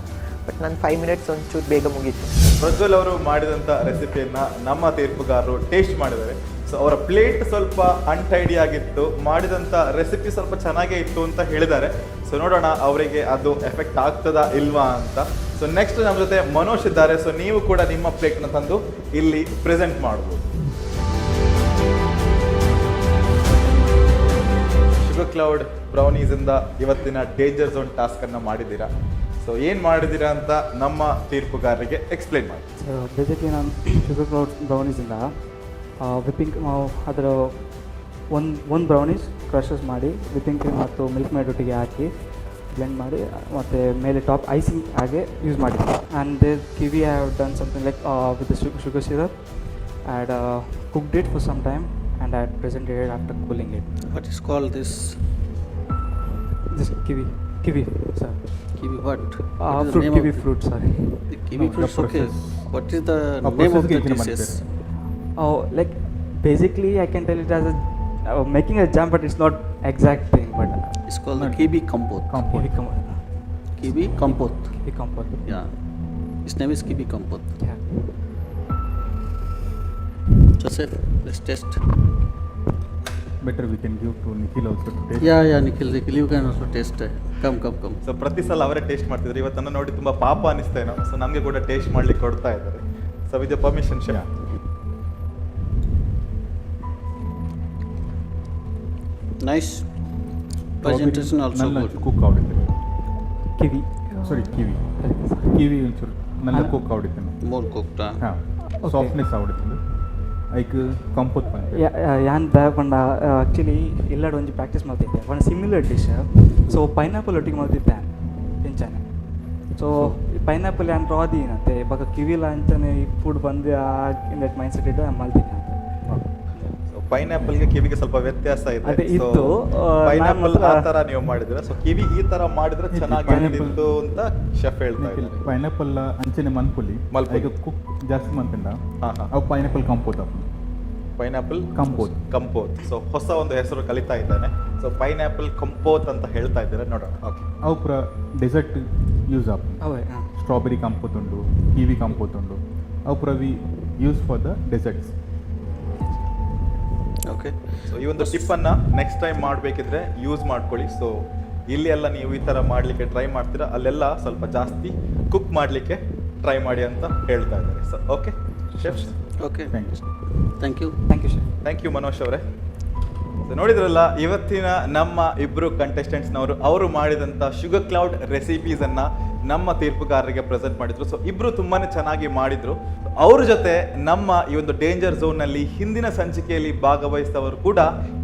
ಬಟ್ ನಾನು 5 ಮಿನಿಟ್ಸ್ ಒಂಚೂರು ಬೇಗ ಮುಗೀತು. ಪ್ರಜ್ವಲ್ ಅವರು ಮಾಡಿದಂಥ ರೆಸಿಪಿಯನ್ನು ನಮ್ಮ ತೀರ್ಪುಗಾರರು ಟೇಸ್ಟ್ ಮಾಡಿದ್ದಾರೆ. ಸೊ ಅವರ ಪ್ಲೇಟ್ ಸ್ವಲ್ಪ ಅನ್ಟೈಡಿ ಆಗಿತ್ತು, ಮಾಡಿದಂಥ ರೆಸಿಪಿ ಸ್ವಲ್ಪ ಚೆನ್ನಾಗೇ ಇತ್ತು ಅಂತ ಹೇಳಿದ್ದಾರೆ. ಸೊ ನೋಡೋಣ ಅವರಿಗೆ ಅದು ಎಫೆಕ್ಟ್ ಆಗ್ತದಾ ಇಲ್ವಾ ಅಂತ. ಸೊ ನೆಕ್ಸ್ಟ್ ನಮ್ಮ ಜೊತೆ ಮನೋಜ್ ಇದ್ದಾರೆ. ಸೊ ನೀವು ಕೂಡ ನಿಮ್ಮ ಪ್ಲೇಟ್ನ ತಂದು ಇಲ್ಲಿ ಪ್ರೆಸೆಂಟ್ ಮಾಡ್ಬೋದು. ಶುಗರ್ ಕ್ಲೌಡ್ ಬ್ರೌನೀಸಿಂದ ಇವತ್ತಿನ ಡೇಂಜರ್ ಝೋನ್ ಟಾಸ್ಕನ್ನು ಮಾಡಿದ್ದೀರಾ. ಸೊ ಏನು ಮಾಡಿದ್ದೀರಾ ಅಂತ ನಮ್ಮ ತೀರ್ಪುಗಾರರಿಗೆ ಎಕ್ಸ್ಪ್ಲೈನ್ ಮಾಡಿ. ಬೇಸಿಕ್ಲಿ ನಾನು ಶುಗರ್ ಕ್ಲೌಡ್ ಬ್ರೌನೀಸಿಂದ ವಿಪ್ಪಿಂಗ್ ಅದರ ಒಂದು ಬ್ರೌನೀಸ್ ಕ್ರಷಸ್ ಮಾಡಿ ವಿಪ್ಪಿಂಗ್ ಕ್ರೀಮ್ ಮತ್ತು ಮಿಲ್ಕ್ ಮೇಡ್ ಒಟ್ಟಿಗೆ ಹಾಕಿ ಬ್ಲೆಂಡ್ ಮಾಡಿ ಮತ್ತು ಮೇಲೆ ಟಾಪ್ ಐಸಿಂಗ್ ಹಾಗೆ ಯೂಸ್ ಮಾಡಿದ್ದೆ. And they kiwi have done something like with sugar syrup add cooked it for some time and add presented it after cooling it. What is called this? This kiwi, sir. Kiwi what? Fruit, kiwi fruit, sorry. The kiwi No, fruits, the okay. process. What is the A name process of the ಗೆ ಏನ್ dishes? ಮಾಡ್ತೀರಾ? Oh, like basically I can tell it as a making a jam, but it's not exact thing. But It's called the No. kiwi compote. Compote. Kiwi compote. kiwi compote. Yeah. His name is kiwi compote. Yeah. Joseph, let's test. Better we can give to Nikhil also to taste. Yeah, Nikhil, you can also taste. Come. So ಪ್ರತಿ ಸಲ ಅವರೇ taste ಮಾಡ್ತಿದ್ರು. ಇವತ್ತನ್ನು ನೋಡಿ ತುಂಬ ಪಾಪ ಅನಿಸ್ತೇನೋ. So ನಮಗೆ ಕೂಡ taste ಮಾಡ್ಲಿಕ್ಕೆ ಕೊಡ್ತಾ ಇದ್ದಾರೆ. So with permission share. Nice. Presentation also ನನ್ನ good. ಕುಕ್ ಆಗುತ್ತೆ. Kiwi. ಸಾರಿ ಕಿವಿ ಒಂಚೂರು ನನ್ನ ಕುಕ್ ಆಗುತ್ತೆ. More cooked. Huh? ಹಾಂ ಸಾಫ್ಟ್ನೆಸ್ ಆಗುತ್ತೆ. ಐಕ್ ಕಂಪೋತ್ ಬಂದೆ. ಯಾನ್ ಪಂಡ ಆ್ಯಕ್ಚುಲಿ ಎಲ್ಲಾಡು ಒಂಜಿ ಪ್ರಾಕ್ಟೀಸ್ ಮಾಡ್ತಿದ್ದೆ ಒಂದು ಸಿಮಿಲರ್ ಡಿಶ್. ಸೊ ಪೈನಾಪಲ್ ಒಟ್ಟಿಗೆ ಮಾಡ್ತಿದ್ದೆ ಎಂಚಾನೆ. ಸೊ ಪೈನಾಪಲ್ ಯಾನ್ ರಾದಿ ಏನಂತೆ ಇವಾಗ ಕಿವಿಲ ಅಂತಾನೆ ಫುಡ್ ಬಂದು ನೆಟ್ ಮೈಂಡ್ ಸೆಟ್ ಇಟ್ಟು ಮಾಡ್ತೀನಿ ಅಂತ. ಪೈನಾಪಲ್ಗೆ ಕಿವಿಗೆ ಸ್ವಲ್ಪ ವ್ಯತ್ಯಾಸ ಇದೆ. ಅದೇ ಇತ್ತು. ಪೈನಾಪಲ್ ನಾನು ಆ ತರ ನೀವು ಮಾಡಿದ್ರೆ, ಸೊ ಕಿವಿ ಈ ತರ ಮಾಡಿದ್ರೆ ಚೆನ್ನಾಗಿತ್ತು ಅಂತ ಶೆಫ್ ಹೇಳ್ತಾ ನಿಖಿಲ್ ಇದ್ದಾರೆ. ಪೈನಾಪಲ್ ಅಂಚನೆ ಮಲ್ಪುಲಿ ಮಲ್ಪುಲಿ. ಐಕ್ ಕುಕ್ ಜಾಸ್ತಿ ಮಂತಂಡ ಹಾ. ಅವು ಪೈನಾಪಲ್ ಕಂಪೋತ್ ಅಪ್ ಪೈನಾಪಲ್ ಕಂಪೋತ್. ಸೊ ಹೊಸ ಒಂದು ಹೆಸರು ಕಲಿತಾ ಇದ್ದಾನೆ. ಸೊ ಪೈನಾಪಲ್ ಕಂಪೋತ್ ಅಂತ ಹೇಳ್ತಾ ಇದ್ದಾರೆ. ನೋಡೋಣ. ಓಕೆ. ಅವು ಪೂರ ಡೆಸರ್ಟ್ ಯೂಸ್ ಆಪ್. ಅವೇ ಹಾಂ. ಸ್ಟ್ರಾಬೆರಿ ಕಂಪೋತ್ ಉಂಡು, ಕಿವಿ ಕಂಪೋತ್ ಉಂಡು. ಅವು ಪೂರ we use for the deserts. Okay. So ಈ ಒಂದು ಟಿಪ್ಪನ್ನು ನೆಕ್ಸ್ಟ್ ಟೈಮ್ ಮಾಡಬೇಕಿದ್ರೆ ಯೂಸ್ ಮಾಡ್ಕೊಳ್ಳಿ. ಸೊ ಇಲ್ಲಿ ಎಲ್ಲ ನೀವು ಈ ಥರ ಮಾಡಲಿಕ್ಕೆ ಟ್ರೈ ಮಾಡ್ತೀರಾ, ಅಲ್ಲೆಲ್ಲ ಸ್ವಲ್ಪ ಜಾಸ್ತಿ ಕುಕ್ ಮಾಡಲಿಕ್ಕೆ ಟ್ರೈ ಮಾಡಿ ಅಂತ ಹೇಳ್ತಾ ಇದ್ದಾರೆ. So okay chef. Okay. Thank you. Thank you. Thank you sir. Thank you Manoj ಅವರೇ. ಸೊ ನೋಡಿದ್ರಲ್ಲ ಇವತ್ತಿನ ನಮ್ಮ ಇಬ್ಬರು ಕಂಟೆಸ್ಟೆಂಟ್ಸ್ನವರು ಅವರು ಮಾಡಿದಂಥ ಶುಗರ್ ಕ್ಲೌಡ್ ರೆಸಿಪೀಸನ್ನು ನಮ್ಮ ತೀರ್ಪುಗಾರರಿಗೆ ಪ್ರೆಸೆಂಟ್ ಮಾಡಿದ್ರು. ಸೊ ಇಬ್ಬರು ತುಂಬಾ ಚೆನ್ನಾಗಿ ಮಾಡಿದರು. ಅವ್ರ ಜೊತೆ ನಮ್ಮ ಈ ಒಂದು ಡೇಂಜರ್ ಝೋನ್ನಲ್ಲಿ ಹಿಂದಿನ ಸಂಚಿಕೆಯಲ್ಲಿ ಭಾಗವಹಿಸಿದವರು ಕೂಡ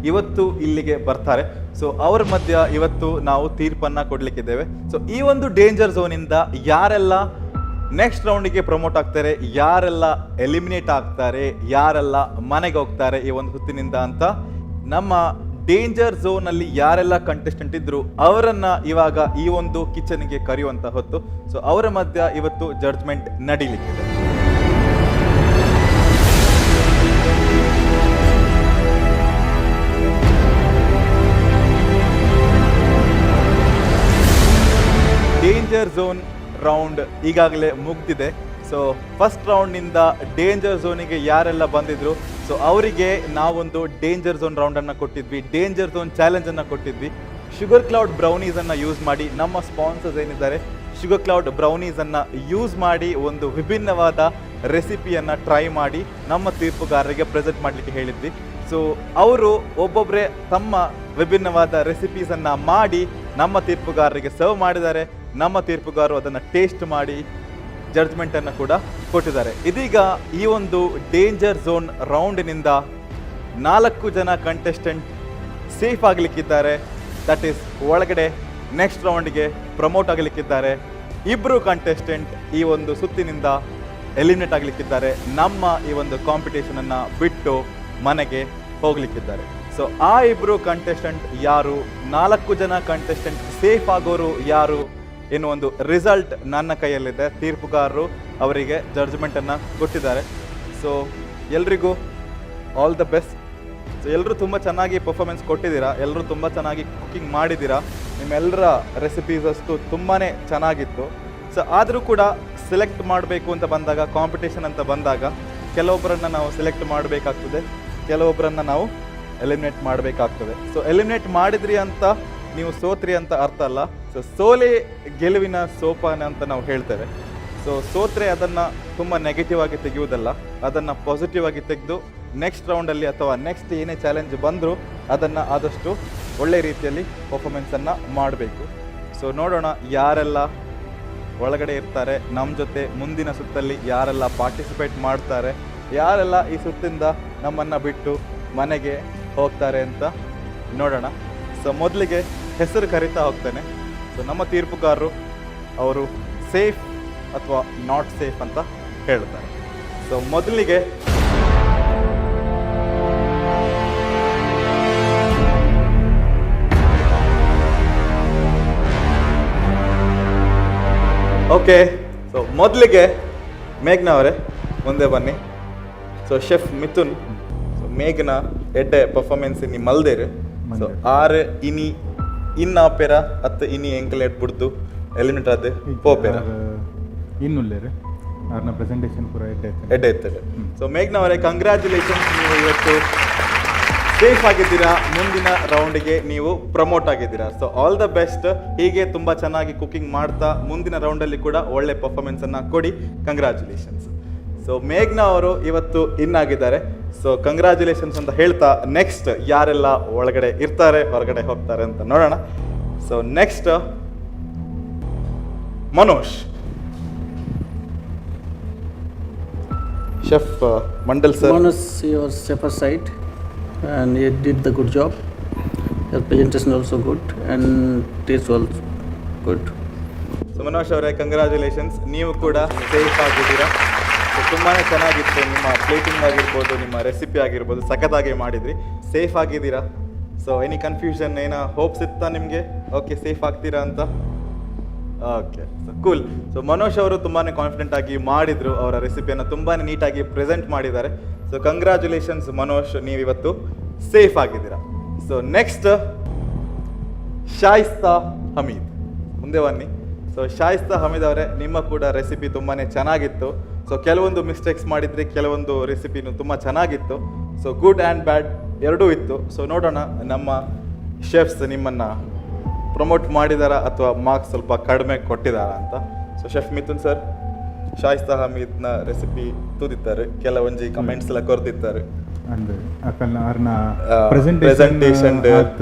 ಇವತ್ತು ಇಲ್ಲಿಗೆ ಬರ್ತಾರೆ. ಸೊ ಅವ್ರ ಮಧ್ಯ ಇವತ್ತು ನಾವು ತೀರ್ಪನ್ನು ಕೊಡಲಿಕ್ಕಿದ್ದೇವೆ. ಸೊ ಈ ಒಂದು ಡೇಂಜರ್ ಝೋನಿಂದ ಯಾರೆಲ್ಲ ನೆಕ್ಸ್ಟ್ ರೌಂಡಿಗೆ ಪ್ರಮೋಟ್ ಆಗ್ತಾರೆ, ಯಾರೆಲ್ಲ ಎಲಿಮಿನೇಟ್ ಆಗ್ತಾರೆ, ಯಾರೆಲ್ಲ ಮನೆಗೆ ಹೋಗ್ತಾರೆ ಈ ಒಂದು ಹೊತ್ತಿನಿಂದ ಅಂತ ನಮ್ಮ ಡೇಂಜರ್ ಝೋನಲ್ಲಿ ಯಾರೆಲ್ಲ ಕಂಟೆಸ್ಟೆಂಟ್ ಇದ್ರು ಅವರನ್ನ ಇವಾಗ ಈ ಒಂದು ಕಿಚನ್ಗೆ ಕರೆಯುವಂತ ಹೊತ್ತು. ಸೊ ಅವರ ಮಧ್ಯ ಇವತ್ತು ಜಡ್ಜ್ಮೆಂಟ್ ನಡೀಲಿಕ್ಕಿದೆ. ಡೇಂಜರ್ ಝೋನ್ ರೌಂಡ್ ಈಗಾಗಲೇ ಮುಗ್ದಿದೆ. ಸೊ ಫಸ್ಟ್ ರೌಂಡ್ನಿಂದ ಡೇಂಜರ್ ಝೋನಿಗೆ ಯಾರೆಲ್ಲ ಬಂದಿದ್ರು ಸೊ ಅವರಿಗೆ ನಾವೊಂದು ಡೇಂಜರ್ ಝೋನ್ ರೌಂಡನ್ನು ಕೊಟ್ಟಿದ್ವಿ, ಡೇಂಜರ್ ಝೋನ್ ಚಾಲೆಂಜನ್ನು ಕೊಟ್ಟಿದ್ವಿ. ಶುಗರ್ ಕ್ಲೌಡ್ ಬ್ರೌನೀಸನ್ನು ಯೂಸ್ ಮಾಡಿ ನಮ್ಮ ಸ್ಪಾನ್ಸರ್ಸ್ ಏನಿದ್ದಾರೆ ಶುಗರ್ ಕ್ಲೌಡ್ ಬ್ರೌನೀಸನ್ನು ಯೂಸ್ ಮಾಡಿ ಒಂದು ವಿಭಿನ್ನವಾದ ರೆಸಿಪಿಯನ್ನು ಟ್ರೈ ಮಾಡಿ ನಮ್ಮ ತೀರ್ಪುಗಾರರಿಗೆ ಪ್ರೆಸೆಂಟ್ ಮಾಡಲಿಕ್ಕೆ ಹೇಳಿದ್ವಿ. ಸೊ ಅವರು ಒಬ್ಬೊಬ್ಬರೇ ತಮ್ಮ ವಿಭಿನ್ನವಾದ ರೆಸಿಪೀಸನ್ನು ಮಾಡಿ ನಮ್ಮ ತೀರ್ಪುಗಾರರಿಗೆ ಸರ್ವ್ ಮಾಡಿದ್ದಾರೆ. ನಮ್ಮ ತೀರ್ಪುಗಾರರು ಅದನ್ನು ಟೇಸ್ಟ್ ಮಾಡಿ ಜಡ್ಜ್ಮೆಂಟನ್ನು ಕೂಡ ಕೊಟ್ಟಿದ್ದಾರೆ. ಇದೀಗ ಈ ಒಂದು ಡೇಂಜರ್ ಝೋನ್ ರೌಂಡಿನಿಂದ 4 ಜನ ಕಂಟೆಸ್ಟೆಂಟ್ ಸೇಫ್ ಆಗಲಿಕ್ಕಿದ್ದಾರೆ. ದಟ್ ಈಸ್ ಒಳಗಡೆ ನೆಕ್ಸ್ಟ್ ರೌಂಡ್ಗೆ ಪ್ರಮೋಟ್ ಆಗಲಿಕ್ಕಿದ್ದಾರೆ. 2 ಕಂಟೆಸ್ಟೆಂಟ್ ಈ ಒಂದು ಸುತ್ತಿನಿಂದ ಎಲಿಮಿನೇಟ್ ಆಗಲಿಕ್ಕಿದ್ದಾರೆ. ನಮ್ಮ ಈ ಒಂದು ಕಾಂಪಿಟೇಷನನ್ನು ಬಿಟ್ಟು ಮನೆಗೆ ಹೋಗಲಿಕ್ಕಿದ್ದಾರೆ. ಸೊ ಆ 2 ಕಂಟೆಸ್ಟೆಂಟ್ ಯಾರು, 4 ಜನ ಕಂಟೆಸ್ಟೆಂಟ್ ಸೇಫ್ ಆಗೋರು ಯಾರು ಎನ್ನುವ ಒಂದು ರಿಸಲ್ಟ್ ನನ್ನ ಕೈಯಲ್ಲಿದೆ. ತೀರ್ಪುಗಾರರು ಅವರಿಗೆ ಜಡ್ಜ್ಮೆಂಟನ್ನು ಕೊಟ್ಟಿದ್ದಾರೆ. ಸೊ ಎಲ್ರಿಗೂ ಆಲ್ ದ ಬೆಸ್ಟ್. ಸೊ ಎಲ್ಲರೂ ತುಂಬ ಚೆನ್ನಾಗಿ ಪರ್ಫಾರ್ಮೆನ್ಸ್ ಕೊಟ್ಟಿದ್ದೀರಾ, ಎಲ್ಲರೂ ತುಂಬ ಚೆನ್ನಾಗಿ ಕುಕ್ಕಿಂಗ್ ಮಾಡಿದ್ದೀರಾ. ನಿಮ್ಮೆಲ್ಲರ ರೆಸಿಪೀಸ್ ಅಷ್ಟು ತುಂಬಾ ಚೆನ್ನಾಗಿತ್ತು. ಸೊ ಆದರೂ ಕೂಡ ಸೆಲೆಕ್ಟ್ ಮಾಡಬೇಕು ಅಂತ ಬಂದಾಗ, ಕಾಂಪಿಟೇಷನ್ ಅಂತ ಬಂದಾಗ ಕೆಲವೊಬ್ಬರನ್ನು ನಾವು ಸೆಲೆಕ್ಟ್ ಮಾಡಬೇಕಾಗ್ತದೆ, ಕೆಲವೊಬ್ಬರನ್ನು ನಾವು ಎಲಿಮಿನೇಟ್ ಮಾಡಬೇಕಾಗ್ತದೆ. ಸೊ ಎಲಿಮಿನೇಟ್ ಮಾಡಿದ್ರಿ ಅಂತ ನೀವು ಸೋತ್ರಿ ಅಂತ ಅರ್ಥ ಅಲ್ಲ. ಸೊ ಸೋಲೆ ಗೆಲುವಿನ ಸೋಪಾನ ಅಂತ ನಾವು ಹೇಳ್ತೇವೆ. ಸೊ ಸೋತ್ರೆ ಅದನ್ನು ತುಂಬ ನೆಗೆಟಿವ್ ಆಗಿ ತೆಗೆಯುವುದಲ್ಲ, ಅದನ್ನು ಪಾಸಿಟಿವ್ ಆಗಿ ತೆಗೆದು ನೆಕ್ಸ್ಟ್ ರೌಂಡಲ್ಲಿ ಅಥವಾ ನೆಕ್ಸ್ಟ್ ಏನೇ ಚಾಲೆಂಜ್ ಬಂದರೂ ಅದನ್ನು ಆದಷ್ಟು ಒಳ್ಳೆ ರೀತಿಯಲ್ಲಿ ಪರ್ಫಾರ್ಮೆನ್ಸನ್ನು ಮಾಡಬೇಕು. ಸೊ ನೋಡೋಣ ಯಾರೆಲ್ಲ ಒಳಗಡೆ ಇರ್ತಾರೆ, ನಮ್ಮ ಜೊತೆ ಮುಂದಿನ ಸುತ್ತಲ್ಲಿ ಯಾರೆಲ್ಲ ಪಾರ್ಟಿಸಿಪೇಟ್ ಮಾಡ್ತಾರೆ, ಯಾರೆಲ್ಲ ಈ ಸುತ್ತಿಂದ ನಮ್ಮನ್ನು ಬಿಟ್ಟು ಮನೆಗೆ ಹೋಗ್ತಾರೆ ಅಂತ ನೋಡೋಣ. ಸೊ ಮೊದಲಿಗೆ ಹೆಸರು ಕರಿತಾ ಹೋಗ್ತೇನೆ. ಸೊ ನಮ್ಮ ತೀರ್ಪುಗಾರರು ಅವರು ಸೇಫ್ ಅಥವಾ ನಾಟ್ ಸೇಫ್ ಅಂತ ಹೇಳ್ತಾರೆ. ಸೊ ಮೊದಲಿಗೆ ಓಕೆ. ಸೊ ಮೊದಲಿಗೆ ಮೇಘ್ನಾ ಅವರೇ ಮುಂದೆ ಬನ್ನಿ. ಸೊ ಶೆಫ್ ಮಿಥುನ್, ಸೊ ಮೇಘ್ನಾ ಎಡ್ಡೆ ಪರ್ಫಾರ್ಮೆನ್ಸ್ ಇನಿ ಮಲ್ದೇರು. ಸೊ 6 ಇನಿ ಇನ್ನಾಪೆರ 10 ಇನಿ ಎಂಕಲ್ ಎಡ್ಬಿಡ್ದು ಎಲಿಮಿನೇಟ್ ಆದ ಪೋಪೆರ ಇನ್ನುಲ್ಲೇರು ಅವ್ರನ್ನ ಪ್ರೆಸೆಂಟೇಷನ್ ಪೂರ ಎಡ್ಡೆ ಎತ್ತಡೆ. ಸೊ ಮೇಘ್ನಾ ಅವರೇ ಕಂಗ್ರ್ಯಾಚುಲೇಷನ್ಸ್, ನೀವು ಇವತ್ತು ಸೇಫ್ ಆಗಿದ್ದೀರಾ. ಮುಂದಿನ ರೌಂಡಿಗೆ ನೀವು ಪ್ರಮೋಟ್ ಆಗಿದ್ದೀರಾ. So all the best. ಹೀಗೆ ತುಂಬ ಚೆನ್ನಾಗಿ ಕುಕಿಂಗ್ ಮಾಡ್ತಾ ಮುಂದಿನ ರೌಂಡಲ್ಲಿ ಕೂಡ ಒಳ್ಳೆ ಪರ್ಫಾರ್ಮೆನ್ಸನ್ನು ಕೊಡಿ. ಕಂಗ್ರ್ಯಾಚುಲೇಷನ್ಸ್. ಸೊ ಮೇಘ್ನಾ ಅವರು ಇವತ್ತು ಇನ್ ಆಗಿದ್ದಾರೆ. ಸೊ ಕಂಗ್ರ್ಯಾಚುಲೇಷನ್ಸ್ ಅಂತ ಹೇಳ್ತಾ ನೆಕ್ಸ್ಟ್ ಯಾರೆಲ್ಲ ಒಳಗಡೆ ಇರ್ತಾರೆ, ಹೊರಗಡೆ ಹೋಗ್ತಾರೆ ಅಂತ ನೋಡೋಣ. So next Manoj, chef Mandal sir. Manus, your safer side, and you did the good job. Your presentation also good, and taste also good. So Manoj ಅವರೇ ಕಂಗ್ರ್ಯಾಚುಲೇಷನ್ಸ್, ನೀವು ಕೂಡ ಸೇಫ್ ಆಗಿದ್ದೀರಾ. ಸೊ ತುಂಬಾ ಚೆನ್ನಾಗಿತ್ತು, ನಿಮ್ಮ ಪ್ಲೇಟಿಂಗ್ ಆಗಿರ್ಬೋದು, ನಿಮ್ಮ ರೆಸಿಪಿ ಆಗಿರ್ಬೋದು, ಸಖತ್ತಾಗಿ ಮಾಡಿದ್ರಿ, ಸೇಫ್ ಆಗಿದ್ದೀರಾ. ಸೊ ಎನಿ ಕನ್ಫ್ಯೂಷನ್, ಏನೋ ಹೋಪ್ಸ್ ಇತ್ತಾ ನಿಮಗೆ? ಓಕೆ, ಸೇಫ್ ಆಗ್ತೀರಾ ಅಂತ? Okay, so cool. So Manoj ಅವರು ತುಂಬಾ ಕಾನ್ಫಿಡೆಂಟ್ ಆಗಿ ಮಾಡಿದರು, ಅವರ ರೆಸಿಪಿಯನ್ನು ತುಂಬಾ ನೀಟಾಗಿ ಪ್ರೆಸೆಂಟ್ ಮಾಡಿದ್ದಾರೆ. ಸೊ ಕಂಗ್ರ್ಯಾಚುಲೇಷನ್ಸ್ ಮನೋಜ್, ನೀವಿವತ್ತು ಸೇಫ್ ಆಗಿದ್ದೀರಾ. ಸೊ ನೆಕ್ಸ್ಟ್ ಶಾಯಿಸ್ತಾ ಹಮೀದ್, ಮುಂದೆ ಬನ್ನಿ. ಸೊ ಶಾಯಿಸ್ತಾ ಹಮೀದ್ ಅವರೇ, ನಿಮ್ಮ ಕೂಡ ರೆಸಿಪಿ ತುಂಬಾ ಚೆನ್ನಾಗಿತ್ತು. ಸೊ ಕೆಲವೊಂದು ಮಿಸ್ಟೇಕ್ಸ್ ಮಾಡಿದ್ರಿ, ಕೆಲವೊಂದು ರೆಸಿಪಿನೂ ತುಂಬ ಚೆನ್ನಾಗಿತ್ತು. ಸೊ ಗುಡ್ ಆ್ಯಂಡ್ ಬ್ಯಾಡ್ ಎರಡೂ ಇತ್ತು. ಸೊ ನೋಡೋಣ ನಮ್ಮ ಶೆಫ್ಸ್ ನಿಮ್ಮನ್ನು ಪ್ರಮೋಟ್ ಮಾಡಿದಾರಾ ಅಥವಾ ಮಾರ್ಕ್ಸ್ ಸ್ವಲ್ಪ ಕಡಿಮೆ ಕೊಟ್ಟಿದ್ದಾರಾ ಅಂತ. So chef Mithun sir, Shaista ಹಮೀದ್ನ ರೆಸಿಪಿ ತೂದಿದ್ದಾರೆ, ಕೆಲವೊಂಜಿ ಕಮೆಂಟ್ಸ್ ಎಲ್ಲ ಕೊರ್ದಿದ್ದಾರೆ. ಅಂದ್ರೆ ಅಕಲ್ನ ಅವ್ರನ್ನ ಪ್ರೆಸೆಂಟೇಷನ್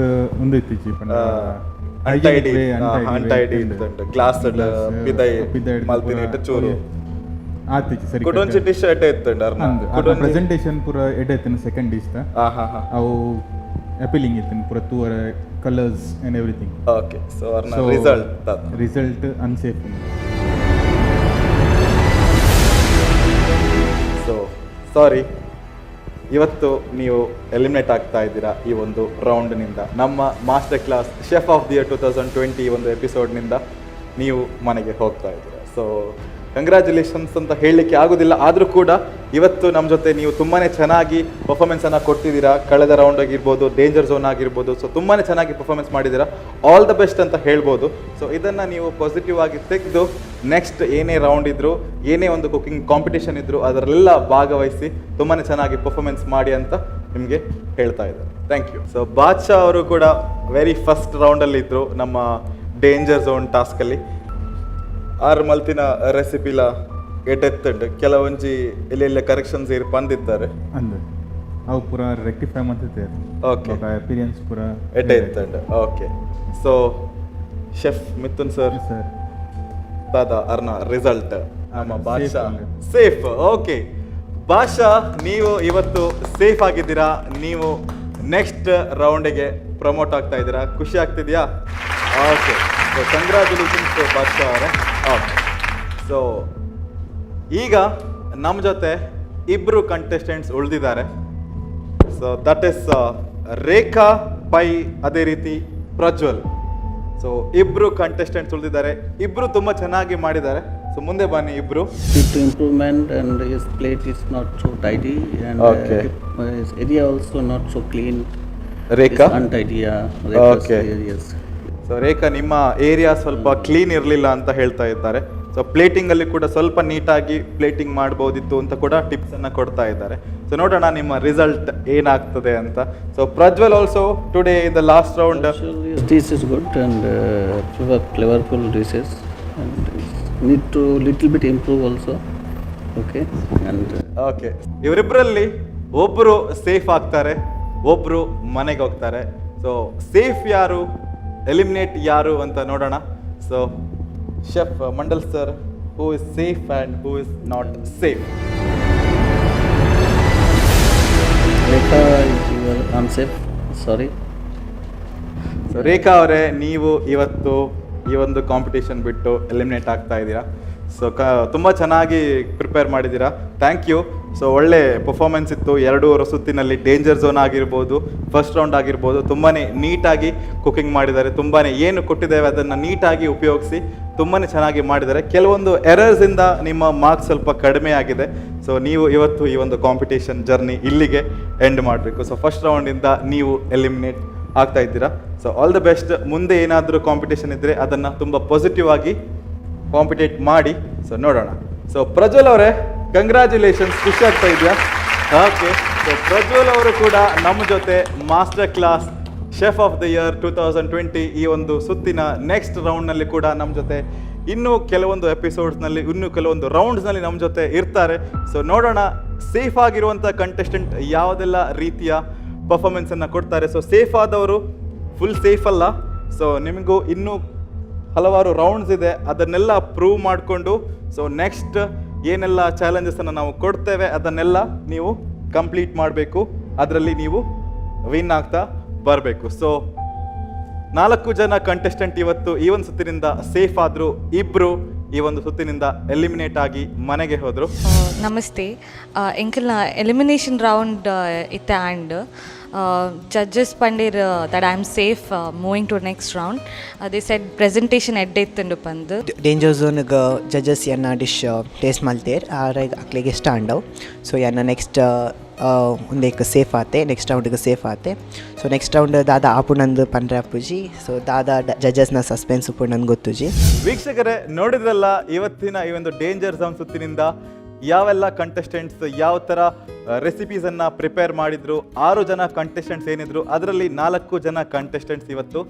ಒಂದು ಇತ್ತೀಚಿ ಅಂಟೈಡಿ ಇತ್ತು, ಗ್ಲಾಸ್ ಪಿದೈ ಮಲ್ತಿನಿ ಇಟ್ಟು ಚೂರು ಆತಿಚ್ಚಿ ಸರಿ ಕುಟೊಂಚಿ ಡಿಶ್ ಎಡ್ಡೆ ಇತ್ತಂಡ ಅರ್ನ ಪ್ರೆಸೆಂಟೇಷನ್ ಪೂರ ಎಡ್ಡೆ ಇತ್ತಿನ ಸೆಕೆಂಡ್ ಡಿಶ್ ಅವು appealing ಇತ್ತಿನ ಪೂರ ತೂವರ colours and everything. Okay, so ಅರ್ನ ರಿಸಲ್ಟ್ ಅನ್ಸೇಫ್. ಸೊ ಸಾರಿ, ಇವತ್ತು ನೀವು ಎಲಿಮಿನೇಟ್ ಆಗ್ತಾ ಇದ್ದೀರಾ ಈ ಒಂದು ರೌಂಡ್ನಿಂದ. ನಮ್ಮ master class chef of the year 2020 ಈ ಒಂದು ಎಪಿಸೋಡ್ನಿಂದ ನೀವು ಮನೆಗೆ ಹೋಗ್ತಾ ಇದ್ದೀರಾ. ಸೊ ಕಂಗ್ರ್ಯಾಚುಲೇಷನ್ಸ್ ಅಂತ ಹೇಳಲಿಕ್ಕೆ ಆಗೋದಿಲ್ಲ, ಆದರೂ ಕೂಡ ಇವತ್ತು ನಮ್ಮ ಜೊತೆ ನೀವು ತುಂಬಾ ಚೆನ್ನಾಗಿ ಪರ್ಫಾರ್ಮೆನ್ಸನ್ನು ಕೊಟ್ಟಿದ್ದೀರಾ. ಕಳೆದ ರೌಂಡ್ ಆಗಿರ್ಬೋದು, ಡೇಂಜರ್ ಝೋನ್ ಆಗಿರ್ಬೋದು, ಸೊ ತುಂಬಾ ಚೆನ್ನಾಗಿ ಪರ್ಫಾರ್ಮೆನ್ಸ್ ಮಾಡಿದ್ದೀರಾ. ಆಲ್ ದ ಬೆಸ್ಟ್ ಅಂತ ಹೇಳ್ಬೋದು. ಸೊ ಇದನ್ನು ನೀವು ಪಾಸಿಟಿವ್ ಆಗಿ ತೆಗೆದು ನೆಕ್ಸ್ಟ್ ಏನೇ ರೌಂಡ್ ಇದ್ದರೂ, ಏನೇ ಒಂದು ಕುಕಿಂಗ್ ಕಾಂಪಿಟೇಷನ್ ಇದ್ದರೂ ಅದರಲ್ಲೆಲ್ಲ ಭಾಗವಹಿಸಿ ತುಂಬಾ ಚೆನ್ನಾಗಿ ಪರ್ಫಾರ್ಮೆನ್ಸ್ ಮಾಡಿ ಅಂತ ನಿಮಗೆ ಹೇಳ್ತಾ ಇದ್ದಾರೆ. Thank you. ಸೊ ಬಾದ್ಶಾ ಅವರು ಕೂಡ ವೆರಿ ಫಸ್ಟ್ ರೌಂಡಲ್ಲಿ ಇದ್ದರು ನಮ್ಮ ಡೇಂಜರ್ ಝೋನ್ ಟಾಸ್ಕಲ್ಲಿ. 6 ಮಲ್ತಿನ ರೆಸಿಪಿಲ ಎಡ್ಡೆತ್ತಂಡು ಕೆಲವೊಂಜಿ ಎಲ್ಲೆಲ್ಲ ಕರೆಕ್ಷನ್ಸ್ ಇರು ಬಂದಿದ್ದಾರೆ. ಅಂದ್ರೆ ಅವು ಪೂರ ರೆಕ್ಟಿಫೈ ಮಾಡ್ತಿದ್ದೆ Okay. ಅಪಿರಿಯನ್ಸ್ ಪೂರ ಎಡ್ಡೆ ಇರ್ತಂಡ್ okay so chef Mithun sir sir ದಾದಾ ಅರ್ನ ರಿಸಲ್ಟ್ ನಮ್ಮ safe ಭಾಷಾ ಉಂಟು. ಸೇಫ್ ಓಕೆ ಭಾಷಾ ನೀವು ಇವತ್ತು ಸೇಫ್ ಆಗಿದ್ದೀರಾ, ನೀವು ನೆಕ್ಸ್ಟ್ ರೌಂಡಿಗೆ ಪ್ರಮೋಟ್ ಆಗ್ತಾ ಇದ್ದೀರಾ, ಖುಷಿ ಆಗ್ತಿದೆಯಾ? ಓಕೆ ಸೊ ಕಂಗ್ರ್ಯಾಚುಲೇಷನ್ಸ್ ಭಾಷಾ ಅವರೇ. ಓಕೆ ಸೊ ಈಗ ನಮ್ಮ ಜೊತೆ ಇಬ್ಬರು ಕಂಟೆಸ್ಟೆಂಟ್ಸ್ ಉಳಿದಿದ್ದಾರೆ. So that is Rekha Pai ಅದೇ ರೀತಿ ಪ್ರಜ್ವಲ್. ಸೊ ಇಬ್ರು ಕಂಟೆಸ್ಟೆಂಟ್ಸ್ ಉಳಿದಿದ್ದಾರೆ, ಇಬ್ರು ತುಂಬಾ ಚೆನ್ನಾಗಿ ಮಾಡಿದ್ದಾರೆ. ಸೊ ಮುಂದೆ ಬನ್ನಿ ಇಬ್ರು. Due to improvement and his plate is not so tidy and Okay. his area also not so clean. Rekha It's untidy, Rekha's Okay. areas. So Rekha ನಿಮ್ಮ ಏರಿಯಾ ಸ್ವಲ್ಪ ಕ್ಲೀನ್ ಇರಲಿಲ್ಲ ಅಂತ ಹೇಳ್ತಾ ಇದ್ದಾರೆ. ಸೊ ಪ್ಲೇಟಿಂಗ್ ಅಲ್ಲಿ ಕೂಡ ಸ್ವಲ್ಪ ನೀಟಾಗಿ ಪ್ಲೇಟಿಂಗ್ ಮಾಡ್ಬೋದಿತ್ತು ಅಂತ ಕೂಡ ಟಿಪ್ಸ್ ಅನ್ನ ಕೊಡ್ತಾ ಇದ್ದಾರೆ. ಸೊ ನೋಡೋಣ ನಿಮ್ಮ ರಿಸಲ್ಟ್ ಏನಾಗ್ತದೆ ಅಂತ. So Prajwal also today in the last round Actually, his dish is good and flavorful dishes and need to little bit improve also. Okay and okay ಇವರಿಬ್ಬರಲ್ಲಿ ಒಬ್ರು ಸೇಫ್ ಆಗ್ತಾರೆ, ಒಬ್ರು ಮನೆಗೆ ಹೋಗ್ತಾರೆ. ಸೊ ಸೇಫ್ ಯಾರು, ಎಲಿಮಿನೇಟ್ ಯಾರು ಅಂತ ನೋಡೋಣ. So chef Mandal sir, who is safe and who is not safe? Rekha, you are unsafe. Sorry. So Rekha ಅವರೇ, ನೀವು ಇವತ್ತು ಈ ಒಂದು ಕಾಂಪಿಟೇಷನ್ ಬಿಟ್ಟು ಎಲಿಮಿನೇಟ್ ಆಗ್ತಾ ಇದ್ದೀರಾ. ಸೊ ತುಂಬ ಚೆನ್ನಾಗಿ ಪ್ರಿಪೇರ್ ಮಾಡಿದ್ದೀರಾ, ಥ್ಯಾಂಕ್ ಯು. ಸೊ ಒಳ್ಳೆ ಪರ್ಫಾರ್ಮೆನ್ಸ್ ಇತ್ತು. 2 ಸುತ್ತಿನಲ್ಲಿ ಡೇಂಜರ್ ಝೋನ್ ಆಗಿರ್ಬೋದು, ಫಸ್ಟ್ ರೌಂಡ್ ಆಗಿರ್ಬೋದು, ತುಂಬಾ ನೀಟಾಗಿ ಕುಕಿಂಗ್ ಮಾಡಿದ್ದಾರೆ. ತುಂಬಾ ಏನು ಕೊಟ್ಟಿದ್ದೇವೆ ಅದನ್ನು ನೀಟಾಗಿ ಉಪಯೋಗಿಸಿ ತುಂಬಾ ಚೆನ್ನಾಗಿ ಮಾಡಿದ್ದಾರೆ. ಕೆಲವೊಂದು ಎರರ್ಸಿಂದ ನಿಮ್ಮ ಮಾರ್ಕ್ಸ್ ಸ್ವಲ್ಪ ಕಡಿಮೆ ಆಗಿದೆ. ಸೊ ನೀವು ಇವತ್ತು ಈ ಒಂದು ಕಾಂಪಿಟೇಷನ್ ಜರ್ನಿ ಇಲ್ಲಿಗೆ ಎಂಡ್ ಮಾಡಬೇಕು. ಸೊ ಫಸ್ಟ್ ರೌಂಡಿಂದ ನೀವು ಎಲಿಮಿನೇಟ್ ಆಗ್ತಾ ಇದ್ದೀರಾ. So all the best. ಮುಂದೆ ಏನಾದರೂ ಕಾಂಪಿಟೇಷನ್ ಇದ್ದರೆ ಅದನ್ನು ತುಂಬ ಪಾಸಿಟಿವ್ ಆಗಿ ಕಾಂಪಿಟೇಟ್ ಮಾಡಿ. ಸೊ ನೋಡೋಣ. ಸೊ ಪ್ರಜ್ವಲ್ ಅವರೇ, ಕಂಗ್ರ್ಯಾಚುಲೇಷನ್ಸ್, ಖುಷಿ ಆಗ್ತಾ ಇದೆಯಾ? ಓಕೆ. ಸೊ ಪ್ರಜ್ವಲ್ ಅವರು ಕೂಡ ನಮ್ಮ ಜೊತೆ master class chef of the year 2020 ಈ ಒಂದು ಸುತ್ತಿನ ನೆಕ್ಸ್ಟ್ ರೌಂಡ್ನಲ್ಲಿ ಕೂಡ ನಮ್ಮ ಜೊತೆ ಇನ್ನೂ ಕೆಲವೊಂದು ಎಪಿಸೋಡ್ಸ್ನಲ್ಲಿ, ಇನ್ನೂ ಕೆಲವೊಂದು ರೌಂಡ್ಸ್ನಲ್ಲಿ ನಮ್ಮ ಜೊತೆ ಇರ್ತಾರೆ. ಸೊ ನೋಡೋಣ ಸೇಫ್ ಆಗಿರುವಂಥ ಕಂಟೆಸ್ಟೆಂಟ್ ಯಾವುದೆಲ್ಲ ರೀತಿಯ ಪರ್ಫಾರ್ಮೆನ್ಸನ್ನು ಕೊಡ್ತಾರೆ. ಸೊ ಸೇಫ್ ಆದವರು ಫುಲ್ ಸೇಫ್ ಅಲ್ಲ. ಸೊ ನಿಮಗೂ ಇನ್ನೂ ಹಲವಾರು ರೌಂಡ್ಸ್ ಇದೆ, ಅದನ್ನೆಲ್ಲ ಪ್ರೂವ್ ಮಾಡಿಕೊಂಡು ಸೊ ನೆಕ್ಸ್ಟ್ ಏನೆಲ್ಲ ಚಾಲೆಂಜಸನ್ನು ನಾವು ಕೊಡ್ತೇವೆ ಅದನ್ನೆಲ್ಲ ನೀವು ಕಂಪ್ಲೀಟ್ ಮಾಡಬೇಕು. ಅದರಲ್ಲಿ ನೀವು ವಿನ್ ಆಗ್ತಾ ಬರಬೇಕು. ಸೊ 4 ಜನ ಕಂಟೆಸ್ಟೆಂಟ್ ಇವತ್ತು ಈ ಒಂದು ಸುತ್ತಿನಿಂದ ಸೇಫ್ ಆದರು, ಇಬ್ಬರು ಈ ಒಂದು ಸುತ್ತಿನಿಂದ ಎಲಿಮಿನೇಟ್ ಆಗಿ ಮನೆಗೆ ಹೋದರು. ನಮಸ್ತೆ. ಎಂಕಲ್ನ ಎಲಿಮಿನೇಷನ್ ರೌಂಡ್ ಇತ್ತೆ ಆ್ಯಂಡ್ ಜಡ್ಜಸ್ ಪಂಡೀರ್ that I am safe moving to next round. They said presentation ಎಡ್ಡೆ ಇತ್ತುಂಡು ಪಂದು ಡೇಂಜರ್ ಝೋನ್ಗೆ ಜಡ್ಜಸ್ ಎನ್ನ ಡಿಶ್ ಟೇಸ್ಟ್ ಮಲ್ತೇರ್ ಆರಾಗ ಅಕ್ಲೆಗೆ ಇಷ್ಟ ಅಂಡವು. ಸೊ ಎನ್ನ ನೆಕ್ಸ್ಟ್ ಒಂದೇಕ ಸೇಫ್ ಆತೆ, ನೆಕ್ಸ್ಟ್ ರೌಂಡ್ಗೆ ಸೇಫ್ ಆತೆ. ಸೊ ನೆಕ್ಸ್ಟ್ ರೌಂಡ್ ದಾದಾ ಆಪುನಂದು ಪಂಡ್ರೆ ಅಪ್ಪುಜಿ. ಸೊ ದಾದಾ ಜಡ್ಜಸ್ನ ಸಸ್ಪೆನ್ಸ್ ಉಪ್ಪು ನಂಗೆ ಗೊತ್ತುಜಿ. ವೀಕ್ಷಕರೇ, ನೋಡಿದ್ರಲ್ಲ ಇವತ್ತಿನ ಈ ಒಂದು ಡೇಂಜರ್ ಝೋನ್ ಸುತ್ತಿನಿಂದ ಯಾವೆಲ್ಲ ಕಂಟೆಸ್ಟೆಂಟ್ಸ್ ಯಾವ ಥರ ರೆಸಿಪೀಸನ್ನು ಪ್ರಿಪೇರ್ ಮಾಡಿದ್ರು. 6 ಜನ ಕಂಟೆಸ್ಟೆಂಟ್ಸ್ ಏನಿದ್ರು ಅದರಲ್ಲಿ 4 ಜನ ಕಂಟೆಸ್ಟೆಂಟ್ಸ್ ಇವತ್ತು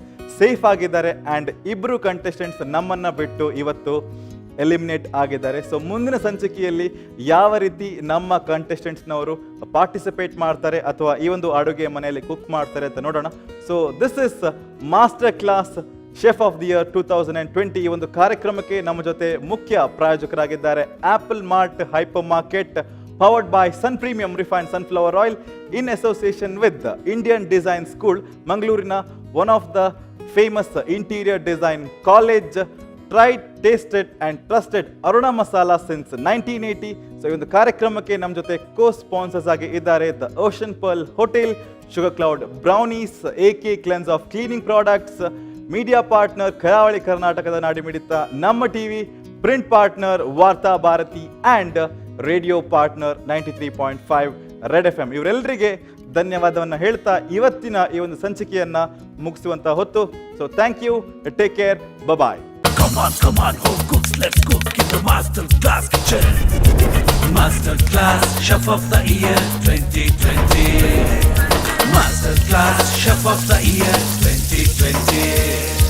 ಸೇಫ್ ಆಗಿದ್ದಾರೆ ಆ್ಯಂಡ್ 2 ಕಂಟೆಸ್ಟೆಂಟ್ಸ್ ನಮ್ಮನ್ನು ಬಿಟ್ಟು ಇವತ್ತು ಎಲಿಮಿನೇಟ್ ಆಗಿದ್ದಾರೆ. ಸೊ ಮುಂದಿನ ಸಂಚಿಕೆಯಲ್ಲಿ ಯಾವ ರೀತಿ ನಮ್ಮ ಕಂಟೆಸ್ಟೆಂಟ್ಸ್ನವರು ಪಾರ್ಟಿಸಿಪೇಟ್ ಮಾಡ್ತಾರೆ ಅಥವಾ ಈ ಒಂದು ಅಡುಗೆ ಮನೆಯಲ್ಲಿ ಕುಕ್ ಮಾಡ್ತಾರೆ ಅಂತ ನೋಡೋಣ. So this is master class chef of the year 2020. ಈ ಒಂದು ಕಾರ್ಯಕ್ರಮಕ್ಕೆ ನಮ್ಮ ಜೊತೆ ಮುಖ್ಯ ಪ್ರಾಯೋಜಕರಾಗಿದ್ದಾರೆ Apple Mart hypermarket, powered by Sun Premium refined sunflower oil in association with Indian Design School, ಮಂಗಳೂರಿನ one of the famous interior design college, tried, tasted and trusted Aruna Masala since 1980. So ಈ ಒಂದು ಕಾರ್ಯಕ್ರಮಕ್ಕೆ ನಮ್ಮ ಜೊತೆ ಕೋ ಸ್ಪಾನ್ಸರ್ಸ್ ಆಗಿ ಇದ್ದಾರೆ the Ocean Pearl hotel, Sugar cloud brownies, AK cleanse of cleaning products, media partner Karavali ಕರ್ನಾಟಕದ ನಾಡಿಮಿಡಿತ ನಮ್ಮ TV, print partner Vartha Bharathi and radio partner 93.5 red FM. ಇವರೆಲ್ಲರಿಗೆ ಧನ್ಯವಾದವನ್ನು ಹೇಳ್ತಾ ಇವತ್ತಿನ ಈ ಒಂದು ಸಂಚಿಕೆಯನ್ನು ಮುಗಿಸುವಂತ ಹೊತ್ತು. So thank you, take care, bye. Come on, home cooks, let's cook in the Master Class kitchen. Master Class Chef of the Year 2020. Master Class Chef of the Year 2020.